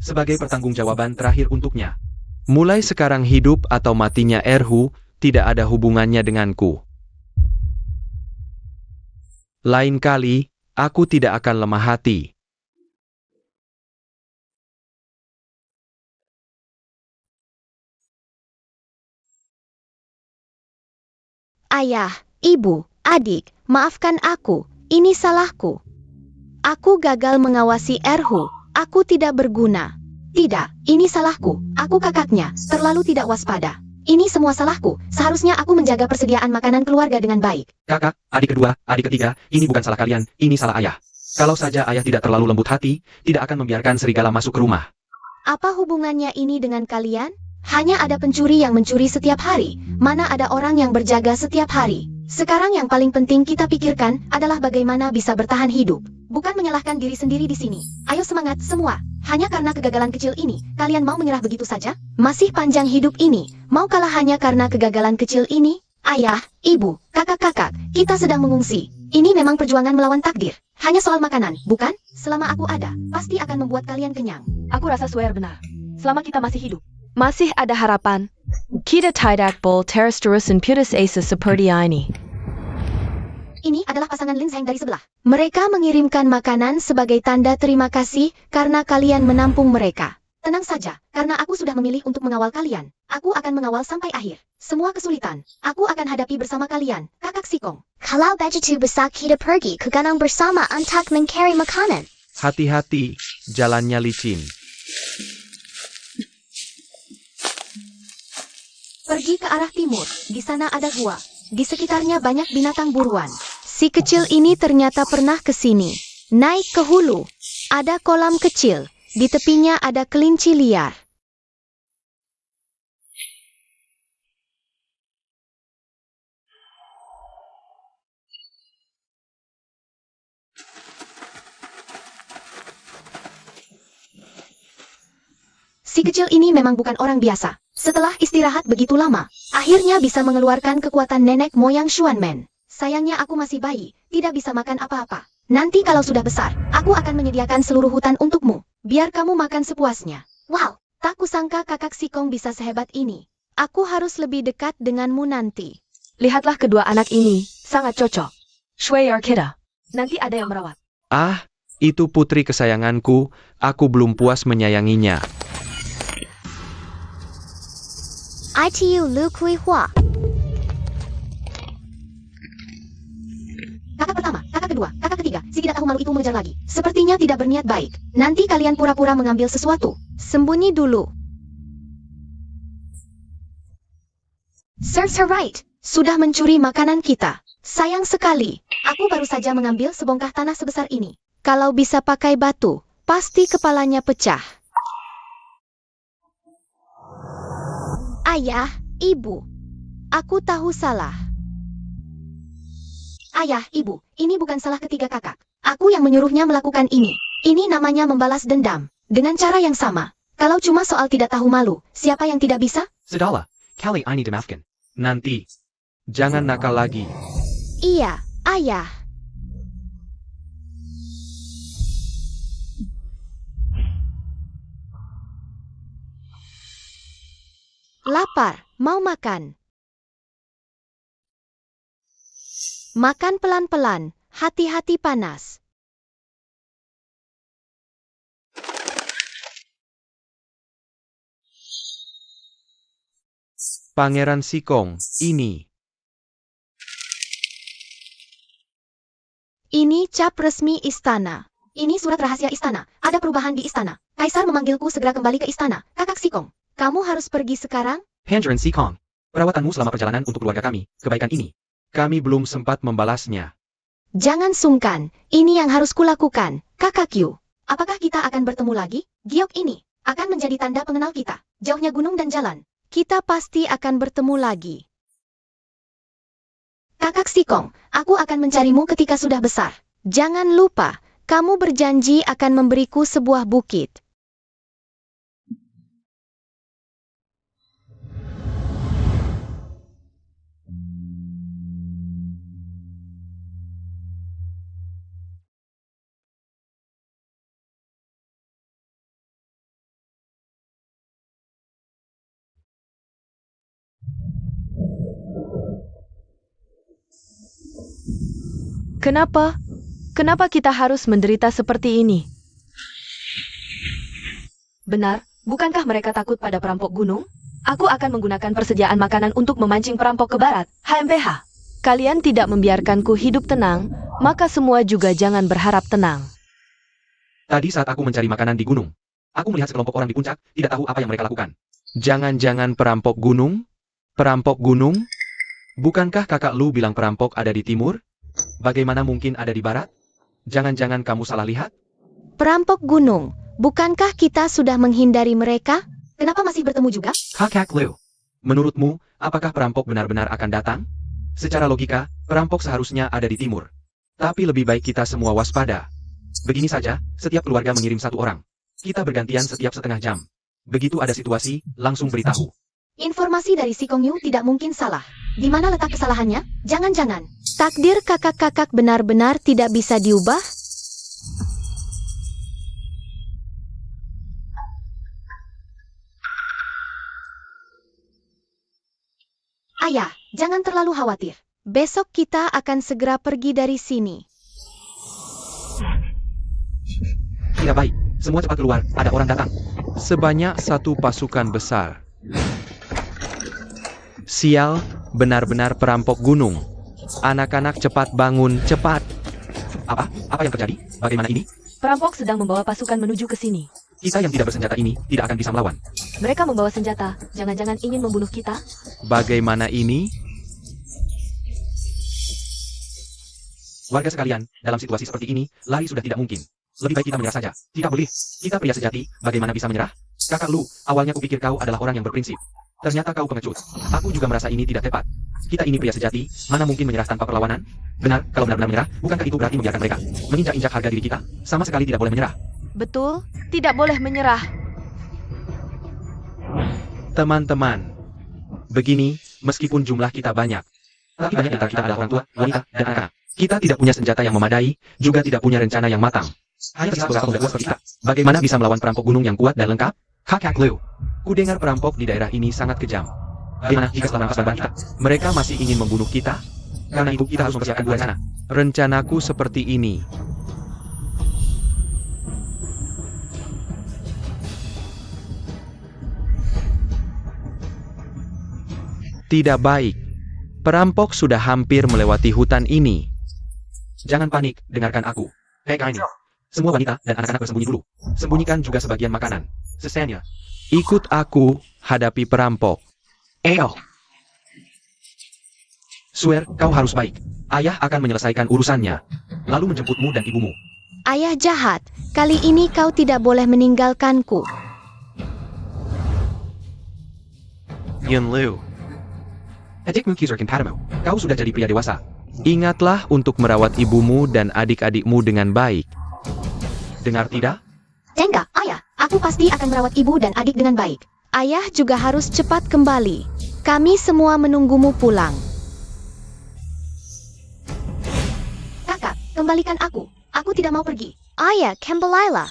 Sebagai pertanggungjawaban terakhir untuknya. Mulai sekarang hidup atau matinya Erhu tidak ada hubungannya denganku. Lain kali, aku tidak akan lemah hati. Ayah, ibu, adik, maafkan aku. Ini salahku. Aku gagal mengawasi Erhu. Aku tidak berguna. Tidak, ini salahku. Aku kakaknya, terlalu tidak waspada. Ini semua salahku. Seharusnya aku menjaga persediaan makanan keluarga dengan baik. Kakak, adik kedua, adik ketiga, ini bukan salah kalian, ini salah ayah. Kalau saja ayah tidak terlalu lembut hati, tidak akan membiarkan serigala masuk ke rumah. Apa hubungannya ini dengan kalian? Hanya ada pencuri yang mencuri setiap hari. Mana ada orang yang berjaga setiap hari. Sekarang yang paling penting kita pikirkan adalah bagaimana bisa bertahan hidup. Bukan menyalahkan diri sendiri di sini. Ayo semangat semua. Hanya karena kegagalan kecil ini, kalian mau menyerah begitu saja? Masih panjang hidup ini, mau kalah hanya karena kegagalan kecil ini? Ayah, ibu, kakak-kakak, kita sedang mengungsi. Ini memang perjuangan melawan takdir. Hanya soal makanan, bukan? Selama aku ada, pasti akan membuat kalian kenyang. Aku rasa Swear benar. Selama kita masih hidup. Masih ada harapan. Kita tidak boleh terus-terusan putus asa seperti ini. Ini adalah pasangan Lin Zhang dari sebelah. Mereka mengirimkan makanan sebagai tanda terima kasih karena kalian menampung mereka. Tenang saja, karena aku sudah memilih untuk mengawal kalian. Aku akan mengawal sampai akhir. Semua kesulitan, aku akan hadapi bersama kalian, kakak Sikong. Kalau begitu bisa kita pergi ke gunung bersama untuk mencari makanan. Hati-hati, jalannya licin. Pergi ke arah timur, di sana ada gua. Di sekitarnya banyak binatang buruan. Si kecil ini ternyata pernah ke sini. Naik ke hulu. Ada kolam kecil. Di tepinya ada kelinci liar. Si kecil ini memang bukan orang biasa. Setelah istirahat begitu lama, akhirnya bisa mengeluarkan kekuatan nenek moyang Xuanmen. Sayangnya aku masih bayi, tidak bisa makan apa-apa. Nanti kalau sudah besar, aku akan menyediakan seluruh hutan untukmu. Biar kamu makan sepuasnya. Wow, tak kusangka kakak Sikong bisa sehebat ini. Aku harus lebih dekat denganmu nanti. Lihatlah kedua anak ini, sangat cocok. Shueyar kita. Nanti ada yang merawat. Ah, itu putri kesayanganku, aku belum puas menyayanginya. ITU Lu Kui Hua. Kakak pertama, kakak kedua, kakak ketiga, si tidak tahu malu itu mengejar lagi. Sepertinya tidak berniat baik. Nanti kalian pura-pura mengambil sesuatu. Sembunyi dulu. Sir Right, sudah mencuri makanan kita. Sayang sekali, aku baru saja mengambil sebongkah tanah sebesar ini. Kalau bisa pakai batu, pasti kepalanya pecah. Ayah, ibu. Aku tahu salah. Ayah, ibu, ini bukan salah ketiga kakak. Aku yang menyuruhnya melakukan ini. Ini namanya membalas dendam. Dengan cara yang sama. Kalau cuma soal tidak tahu malu, siapa yang tidak bisa? Sedala, kali ini dimaafkan. Nanti, jangan nakal lagi. Iya, ayah. Lapar, mau makan. Makan pelan-pelan, hati-hati panas. Pangeran Sikong, ini. Ini cap resmi istana. Ini surat rahasia istana. Ada perubahan di istana. Kaisar memanggilku segera kembali ke istana. Kakak Sikong. Kamu harus pergi sekarang? Pangeran Sikong, perawatanmu selama perjalanan untuk keluarga kami, kebaikan ini. Kami belum sempat membalasnya. Jangan sungkan. Ini yang harus kulakukan. Kakak Q. Apakah kita akan bertemu lagi? Giok ini akan menjadi tanda pengenal kita. Jauhnya gunung dan jalan. Kita pasti akan bertemu lagi. Kakak Sikong, aku akan mencarimu ketika sudah besar. Jangan lupa, kamu berjanji akan memberiku sebuah bukit. Kenapa? Kenapa kita harus menderita seperti ini? Benar, bukankah mereka takut pada perampok gunung? Aku akan menggunakan persediaan makanan untuk memancing perampok ke barat. HMPH. Kalian tidak membiarkanku hidup tenang, maka semua juga jangan berharap tenang. Tadi saat aku mencari makanan di gunung, aku melihat sekelompok orang di puncak, tidak tahu apa yang mereka lakukan. Jangan-jangan perampok gunung? Perampok gunung? Bukankah kakak Lu bilang perampok ada di timur? Bagaimana mungkin ada di barat? Jangan-jangan kamu salah lihat? Perampok gunung, bukankah kita sudah menghindari mereka? Kenapa masih bertemu juga? Kakak Liu, menurutmu, apakah perampok benar-benar akan datang? Secara logika, perampok seharusnya ada di timur. Tapi lebih baik kita semua waspada. Begini saja, setiap keluarga mengirim satu orang. Kita bergantian setiap setengah jam. Begitu ada situasi, langsung beritahu. Informasi dari Sikong Yu tidak mungkin salah. Di mana letak kesalahannya? Jangan-jangan. Takdir kakak-kakak benar-benar tidak bisa diubah? Ayah, jangan terlalu khawatir. Besok kita akan segera pergi dari sini. Tidak baik, semua cepat keluar, ada orang datang. Sebanyak satu pasukan besar. Sial, benar-benar perampok gunung. Anak-anak cepat bangun, cepat. Apa? Apa yang terjadi? Bagaimana ini? Perampok sedang membawa pasukan menuju ke sini. Kita yang tidak bersenjata ini, tidak akan bisa melawan. Mereka membawa senjata. Jangan-jangan ingin membunuh kita? Bagaimana ini? Warga sekalian, dalam situasi seperti ini, lari sudah tidak mungkin. Lebih baik kita menyerah saja. Tidak boleh. Kita pria sejati, bagaimana bisa menyerah? Kakak Lu, awalnya kupikir kau adalah orang yang berprinsip. Ternyata kau pengecut. Aku juga merasa ini tidak tepat. Kita ini pria sejati, mana mungkin menyerah tanpa perlawanan? Benar, kalau benar-benar menyerah, bukankah itu berarti membiarkan mereka menginjak-injak harga diri kita? Sama sekali tidak boleh menyerah. Betul, tidak boleh menyerah. Teman-teman, begini, meskipun jumlah kita banyak, Tapi banyak di antara kita adalah orang tua, wanita, dan anak-anak. Kita tidak punya senjata yang memadai, juga tidak punya rencana yang matang. Hanya tersisa beberapa pemuda kuat seperti kita. Bagaimana bisa melawan perampok gunung yang kuat dan lengkap? Kakak Liu, kudengar perampok di daerah ini sangat kejam. bagaimana jika setelah merampas barang kita? Mereka masih ingin membunuh kita. Karena itu kita harus mempersiapkan dua rencana. Rencanaku seperti ini. Tidak baik. Perampok sudah hampir melewati hutan ini. Jangan panik, dengarkan aku. Hei kalian, semua wanita dan anak-anak bersembunyi dulu. Sembunyikan juga sebagian makanan. Sisanya. Ikut aku hadapi perampok. Eyo. Swear, kau harus baik. Ayah akan menyelesaikan urusannya. Lalu menjemputmu dan ibumu. Ayah jahat, kali ini kau tidak boleh meninggalkanku. Yun Liu. Adikmu Kizurkin Padamu. Kau sudah jadi pria dewasa. Ingatlah untuk merawat ibumu dan adik-adikmu dengan baik. Dengar tidak? Tenga, ayah, aku pasti akan merawat ibu dan adik dengan baik. Ayah juga harus cepat kembali. Kami semua menunggumu pulang. Kakak, kembalikan aku. Aku tidak mau pergi. Ayah, kembalilah.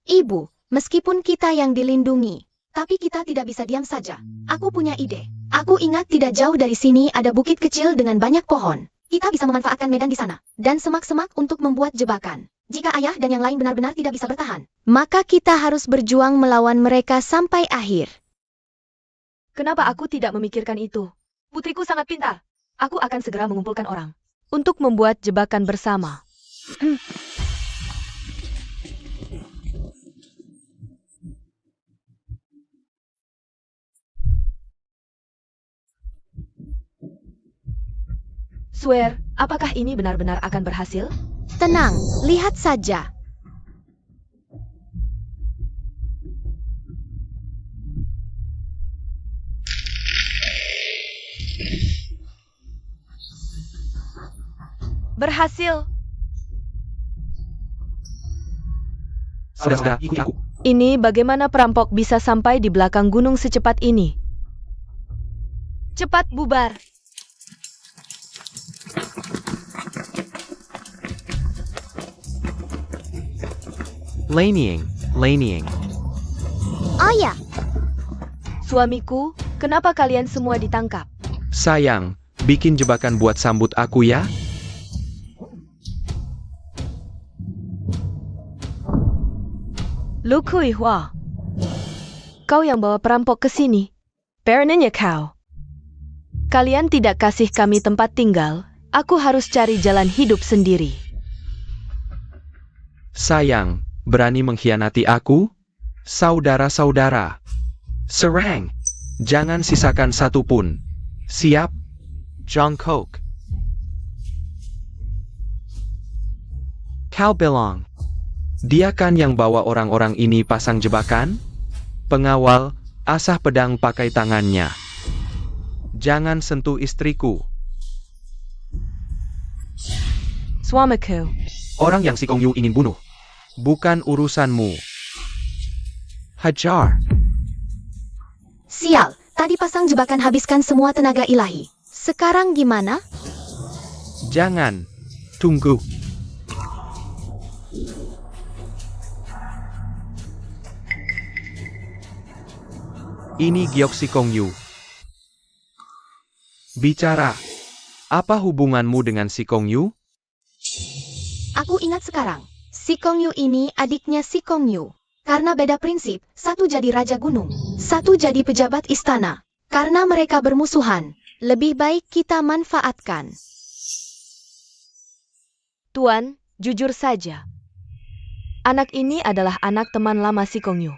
Ibu, meskipun kita yang dilindungi, Tapi kita tidak bisa diam saja. Aku punya ide. Aku ingat tidak jauh dari sini ada bukit kecil dengan banyak pohon. Kita bisa memanfaatkan medan di sana. Dan semak-semak untuk membuat jebakan. Jika ayah dan yang lain benar-benar tidak bisa bertahan. maka kita harus berjuang melawan mereka sampai akhir. Kenapa aku tidak memikirkan itu? Putriku sangat pintar. Aku akan segera mengumpulkan orang untuk membuat jebakan bersama. Swear, apakah ini benar-benar akan berhasil? Tenang, lihat saja. Berhasil. Saudara-saudara, ikuti aku. Ini bagaimana perampok bisa sampai di belakang gunung secepat ini? Cepat bubar. Lanying. Ayah, Suamiku, kenapa kalian semua ditangkap? Sayang, bikin jebakan buat sambut aku ya. Lu Kui Hua. Kau yang bawa perampok ke sini. Baronnya kau. Kalian tidak kasih kami tempat tinggal. Aku harus cari jalan hidup sendiri. Sayang, berani mengkhianati aku? Saudara-saudara. Serang. Jangan sisakan satu pun. Siap? Jongkok. Kau bilang. Dia kan yang bawa orang-orang ini pasang jebakan? Pengawal, asah pedang pakai tangannya. Jangan sentuh istriku. Suamiku. Orang yang si Kong Yu ingin bunuh. Bukan urusanmu. Hajar. Sial, tadi pasang jebakan habiskan semua tenaga ilahi. sekarang gimana? Jangan. Tunggu. Ini giok si Kong Yu. Bicara. Apa hubunganmu dengan si Kong Yu? Aku ingat sekarang. Si Kong Yu ini adiknya si Kong Yu. Karena beda prinsip, satu jadi raja gunung, satu jadi pejabat istana. Karena mereka bermusuhan. Lebih baik kita manfaatkan. Tuan, jujur saja. Anak ini adalah anak teman lama si Kong Yu.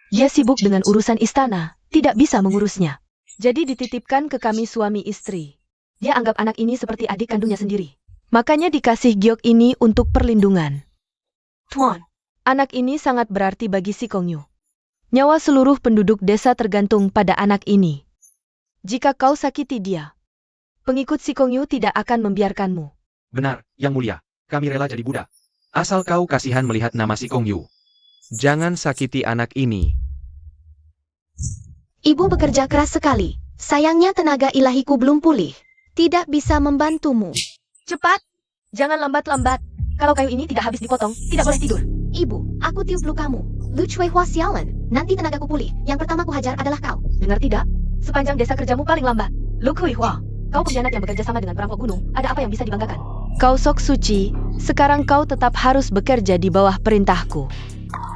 Dia sibuk dengan urusan istana, tidak bisa mengurusnya. Jadi dititipkan ke kami suami istri. Dia anggap anak ini seperti adik kandungnya sendiri. Makanya dikasih giok ini untuk perlindungan. Tuan, anak ini sangat berarti bagi si Kong Yu. Nyawa seluruh penduduk desa tergantung pada anak ini. Jika kau sakiti dia, pengikut si Kong Yu tidak akan membiarkanmu. Benar, Yang Mulia. Kami rela jadi budak. Asal kau kasihan melihat nama si Kong Yu. Jangan sakiti anak ini. Ibu bekerja keras sekali. Sayangnya tenaga ilahiku belum pulih. Tidak bisa membantumu. Cepat! Jangan lambat-lambat. Kalau kayu ini tidak habis dipotong, tidak boleh tidur. Ibu, aku tiup lukamu. Lu Cui Hua sialan. Nanti tenagaku pulih. Yang pertama ku hajar adalah kau. Dengar tidak? Sepanjang desa kerjamu paling lambat. Lu Kui Hua, kau pengkhianat yang bekerja sama dengan perampok gunung. Ada apa yang bisa dibanggakan? Kau Sok Suci, sekarang kau tetap harus bekerja di bawah perintahku.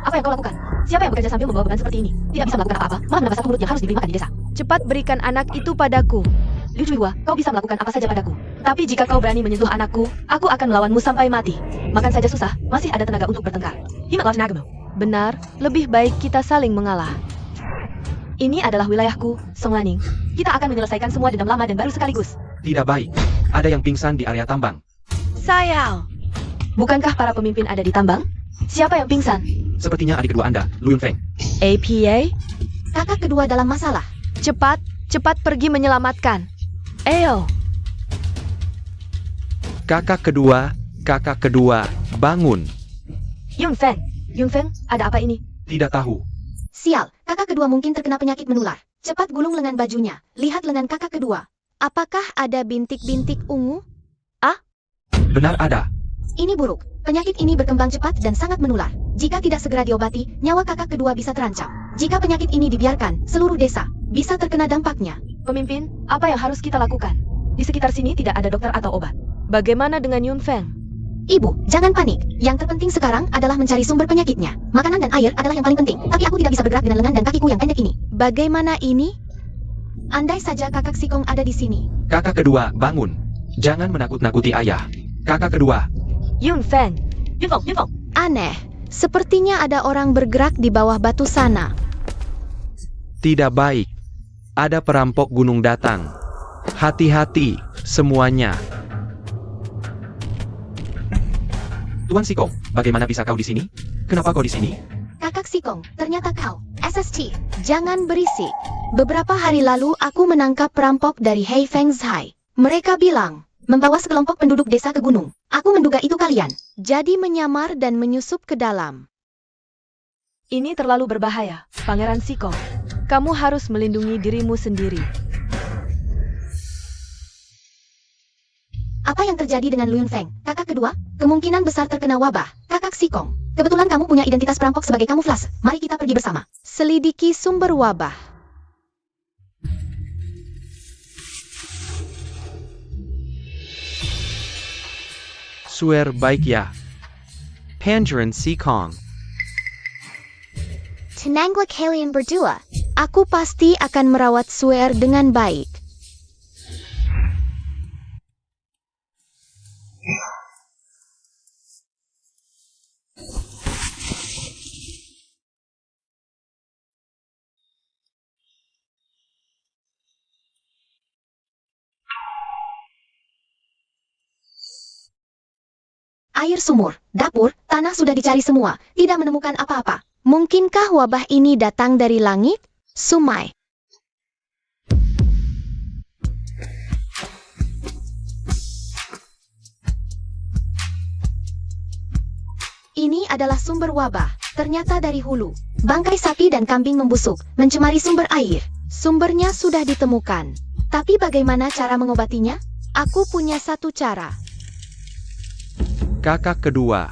Apa yang kau lakukan? Siapa yang bekerja sambil membawa beban seperti ini? Tidak bisa melakukan apa-apa, malah menambah satu mulut yang harus diberi makan di desa. Cepat berikan anak itu padaku. Liu Cuihua, kau bisa melakukan apa saja padaku. Tapi jika kau berani menyentuh anakku, aku akan melawanmu sampai mati. Makan saja susah, masih ada tenaga untuk bertengkar. Himat Nagamo. Benar, lebih baik kita saling mengalah. Ini adalah wilayahku, Song Laning. Kita akan menyelesaikan semua dendam lama dan baru sekaligus. Tidak baik. Ada yang pingsan di area tambang. Sayang. Bukankah para pemimpin ada di tambang? Siapa yang pingsan? Sepertinya adik kedua Anda, Lu Yunfeng. APA, Kakak kedua dalam masalah. cepat pergi menyelamatkan. Ayo. Kakak kedua, bangun. Yunfeng, ada apa ini? Tidak tahu. Sial, kakak kedua mungkin terkena penyakit menular. Cepat gulung lengan bajunya. Lihat lengan kakak kedua. Apakah ada bintik-bintik ungu? Benar ada. Ini buruk. Penyakit ini berkembang cepat dan sangat menular. Jika tidak segera diobati, nyawa kakak kedua bisa terancam. Jika penyakit ini dibiarkan, seluruh desa bisa terkena dampaknya. Pemimpin, apa yang harus kita lakukan? Di sekitar sini tidak ada dokter atau obat. Bagaimana dengan Yunfeng? Ibu, jangan panik. Yang terpenting sekarang adalah mencari sumber penyakitnya. Makanan dan air adalah yang paling penting. Tapi aku tidak bisa bergerak dengan lengan dan kakiku yang pendek ini. Bagaimana ini? Andai saja kakak Sikong ada di sini. Kakak kedua, bangun. Jangan menakut-nakuti ayah. Kakak kedua, Yunfeng. Aneh, sepertinya ada orang bergerak di bawah batu sana. Tidak baik. Ada perampok gunung datang. Hati-hati, semuanya. Tuan Sikong, bagaimana bisa kau di sini? Kenapa kau di sini? Kakak Sikong, ternyata kau. SST. Jangan berisik. Beberapa hari lalu aku menangkap perampok dari Heifengzhai. Mereka bilang, Membawa sekelompok penduduk desa ke gunung. Aku menduga itu kalian. jadi menyamar dan menyusup ke dalam. Ini terlalu berbahaya, Pangeran Sikong. Kamu harus melindungi dirimu sendiri. Apa yang terjadi dengan Lu Yunfeng? Kakak kedua, kemungkinan besar terkena wabah. Kakak Sikong, kebetulan kamu punya identitas perampok sebagai kamuflase. Mari kita pergi bersama. Selidiki sumber wabah. Swear baik ya. Pangeran Sikong. Tenanglah kalian berdua. Aku pasti akan merawat Swear dengan baik. Air sumur, dapur, tanah sudah dicari semua. Tidak menemukan apa-apa. Mungkinkah wabah ini datang dari langit? Sumai. Ini adalah sumber wabah. Ternyata dari hulu. Bangkai sapi dan kambing membusuk, mencemari sumber air. Sumbernya sudah ditemukan. Tapi bagaimana cara mengobatinya? Aku punya satu cara. Kakak kedua.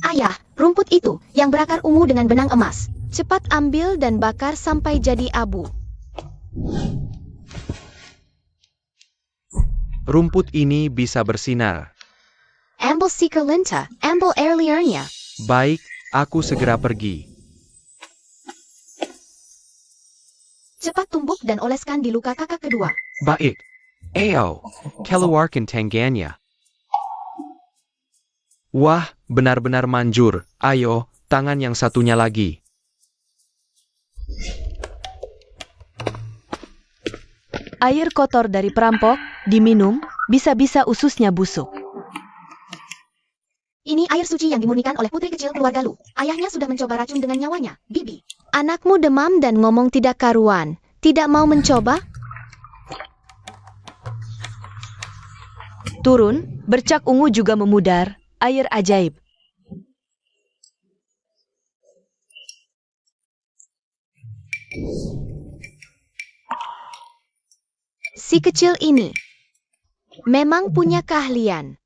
Ayah, rumput itu, yang berakar ungu dengan benang emas. Cepat ambil dan bakar sampai jadi abu. Rumput ini bisa bersinar. Ambil seeker linta, ambil air liarnya. Baik, aku segera pergi. Cepat tumbuk dan oleskan di luka kakak kedua. Baik. Ayo, keluarkan tangannya. Wah, benar-benar manjur. Ayo, tangan yang satunya lagi. Air kotor dari perampok, diminum, bisa-bisa ususnya busuk. Ini air suci yang dimurnikan oleh putri kecil keluarga Lu. Ayahnya sudah mencoba racun dengan nyawanya. Bibi. Anakmu demam dan ngomong tidak karuan. Tidak mau mencoba? Turun, bercak ungu juga memudar. Air ajaib. Si kecil ini memang punya keahlian.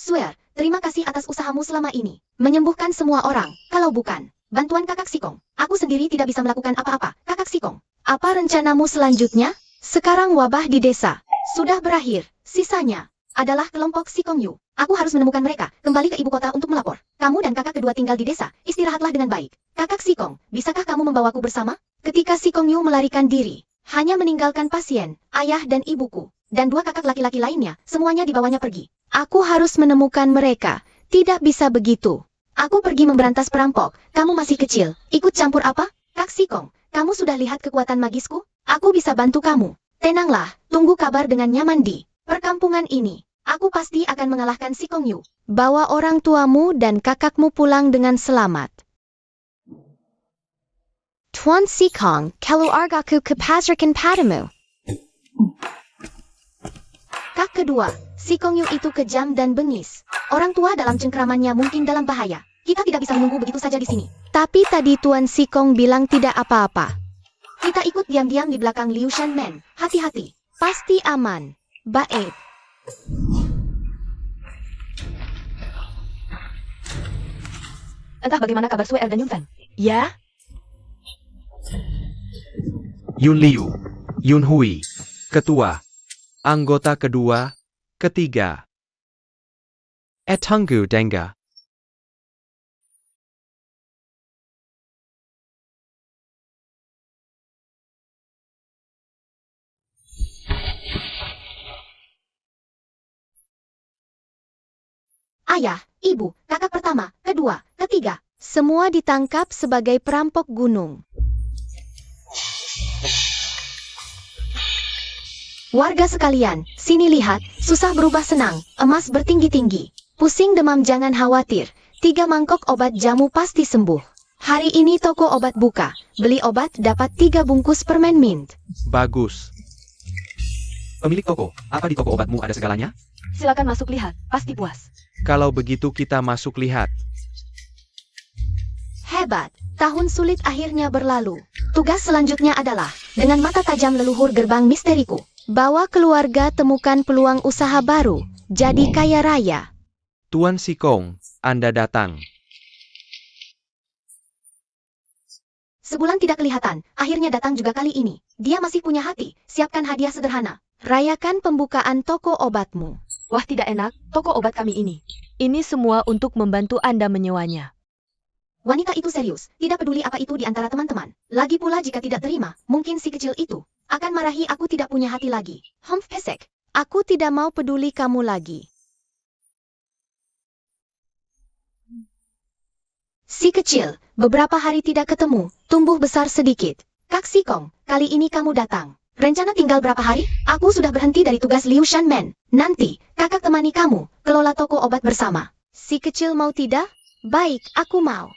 Swear, terima kasih atas usahamu selama ini. Menyembuhkan semua orang. Kalau bukan bantuan kakak Sikong, aku sendiri tidak bisa melakukan apa-apa. Kakak Sikong, Apa rencanamu selanjutnya? Sekarang wabah di desa sudah berakhir. Sisanya adalah kelompok Sikong Yu. Aku harus menemukan mereka, kembali ke ibu kota untuk melapor. Kamu dan kakak kedua tinggal di desa, istirahatlah dengan baik. Kakak Sikong, bisakah kamu membawaku bersama? ketika Sikong Yu melarikan diri, hanya meninggalkan pasien, ayah dan ibuku. Dan dua kakak laki-laki lainnya, semuanya dibawanya pergi. Aku harus menemukan mereka. Tidak bisa begitu. Aku pergi memberantas perampok, kamu masih kecil, ikut campur apa? Kak Sikong, kamu sudah lihat kekuatan magisku? Aku bisa bantu kamu. Tenanglah, tunggu kabar dengan nyaman di perkampungan ini. Aku pasti akan mengalahkan Sikong Yu. Bawa orang tuamu dan kakakmu pulang dengan selamat. Tuan Sikong, keluargaku kepazrikan padamu. Kak kedua, Sikong Yu itu kejam dan bengis. Orang tua dalam cengkramannya mungkin dalam bahaya. Kita tidak bisa menunggu begitu saja di sini. Tapi tadi Tuan Sikong bilang tidak apa-apa. Kita ikut diam-diam di belakang Liu Shanmen. Hati-hati. Pasti aman. Baik. Entah bagaimana kabar Sue dan Yunfan. Ya? Yun Liu, Yun Hui, ketua, anggota kedua, ketiga. Etunggu Denga. Ayah, ibu, kakak pertama, kedua, ketiga. Semua ditangkap sebagai perampok gunung. Warga sekalian, sini lihat, susah berubah senang, emas bertinggi-tinggi. Pusing demam jangan khawatir. 3 mangkok obat jamu pasti sembuh. Hari ini toko obat buka. Beli obat dapat 3 bungkus permen mint. Bagus. Pemilik toko, apa di toko obatmu ada segalanya? Silakan masuk lihat, pasti puas. Kalau begitu kita masuk lihat. Hebat. Tahun sulit akhirnya berlalu. Tugas selanjutnya adalah, dengan mata tajam leluhur gerbang misteriku. Bawa keluarga temukan peluang usaha baru. Jadi kaya raya. Tuan Sikong, Anda datang. Sebulan tidak kelihatan, akhirnya datang juga kali ini. Dia masih punya hati, siapkan hadiah sederhana. Rayakan pembukaan toko obatmu. Wah tidak enak, toko obat kami ini. Ini semua untuk membantu Anda menyewanya. Wanita itu serius, tidak peduli apa itu di antara teman-teman. Lagi pula jika tidak terima, mungkin si kecil itu akan marahi aku tidak punya hati lagi. Pesek. Aku tidak mau peduli kamu lagi. Si kecil, beberapa hari tidak ketemu, tumbuh besar sedikit. Kak Sikong, kali ini kamu datang. Rencana tinggal berapa hari? Aku sudah berhenti dari tugas Liu Shanmen. Nanti, kakak temani kamu, kelola toko obat bersama. Si kecil mau tidak? Baik, aku mau.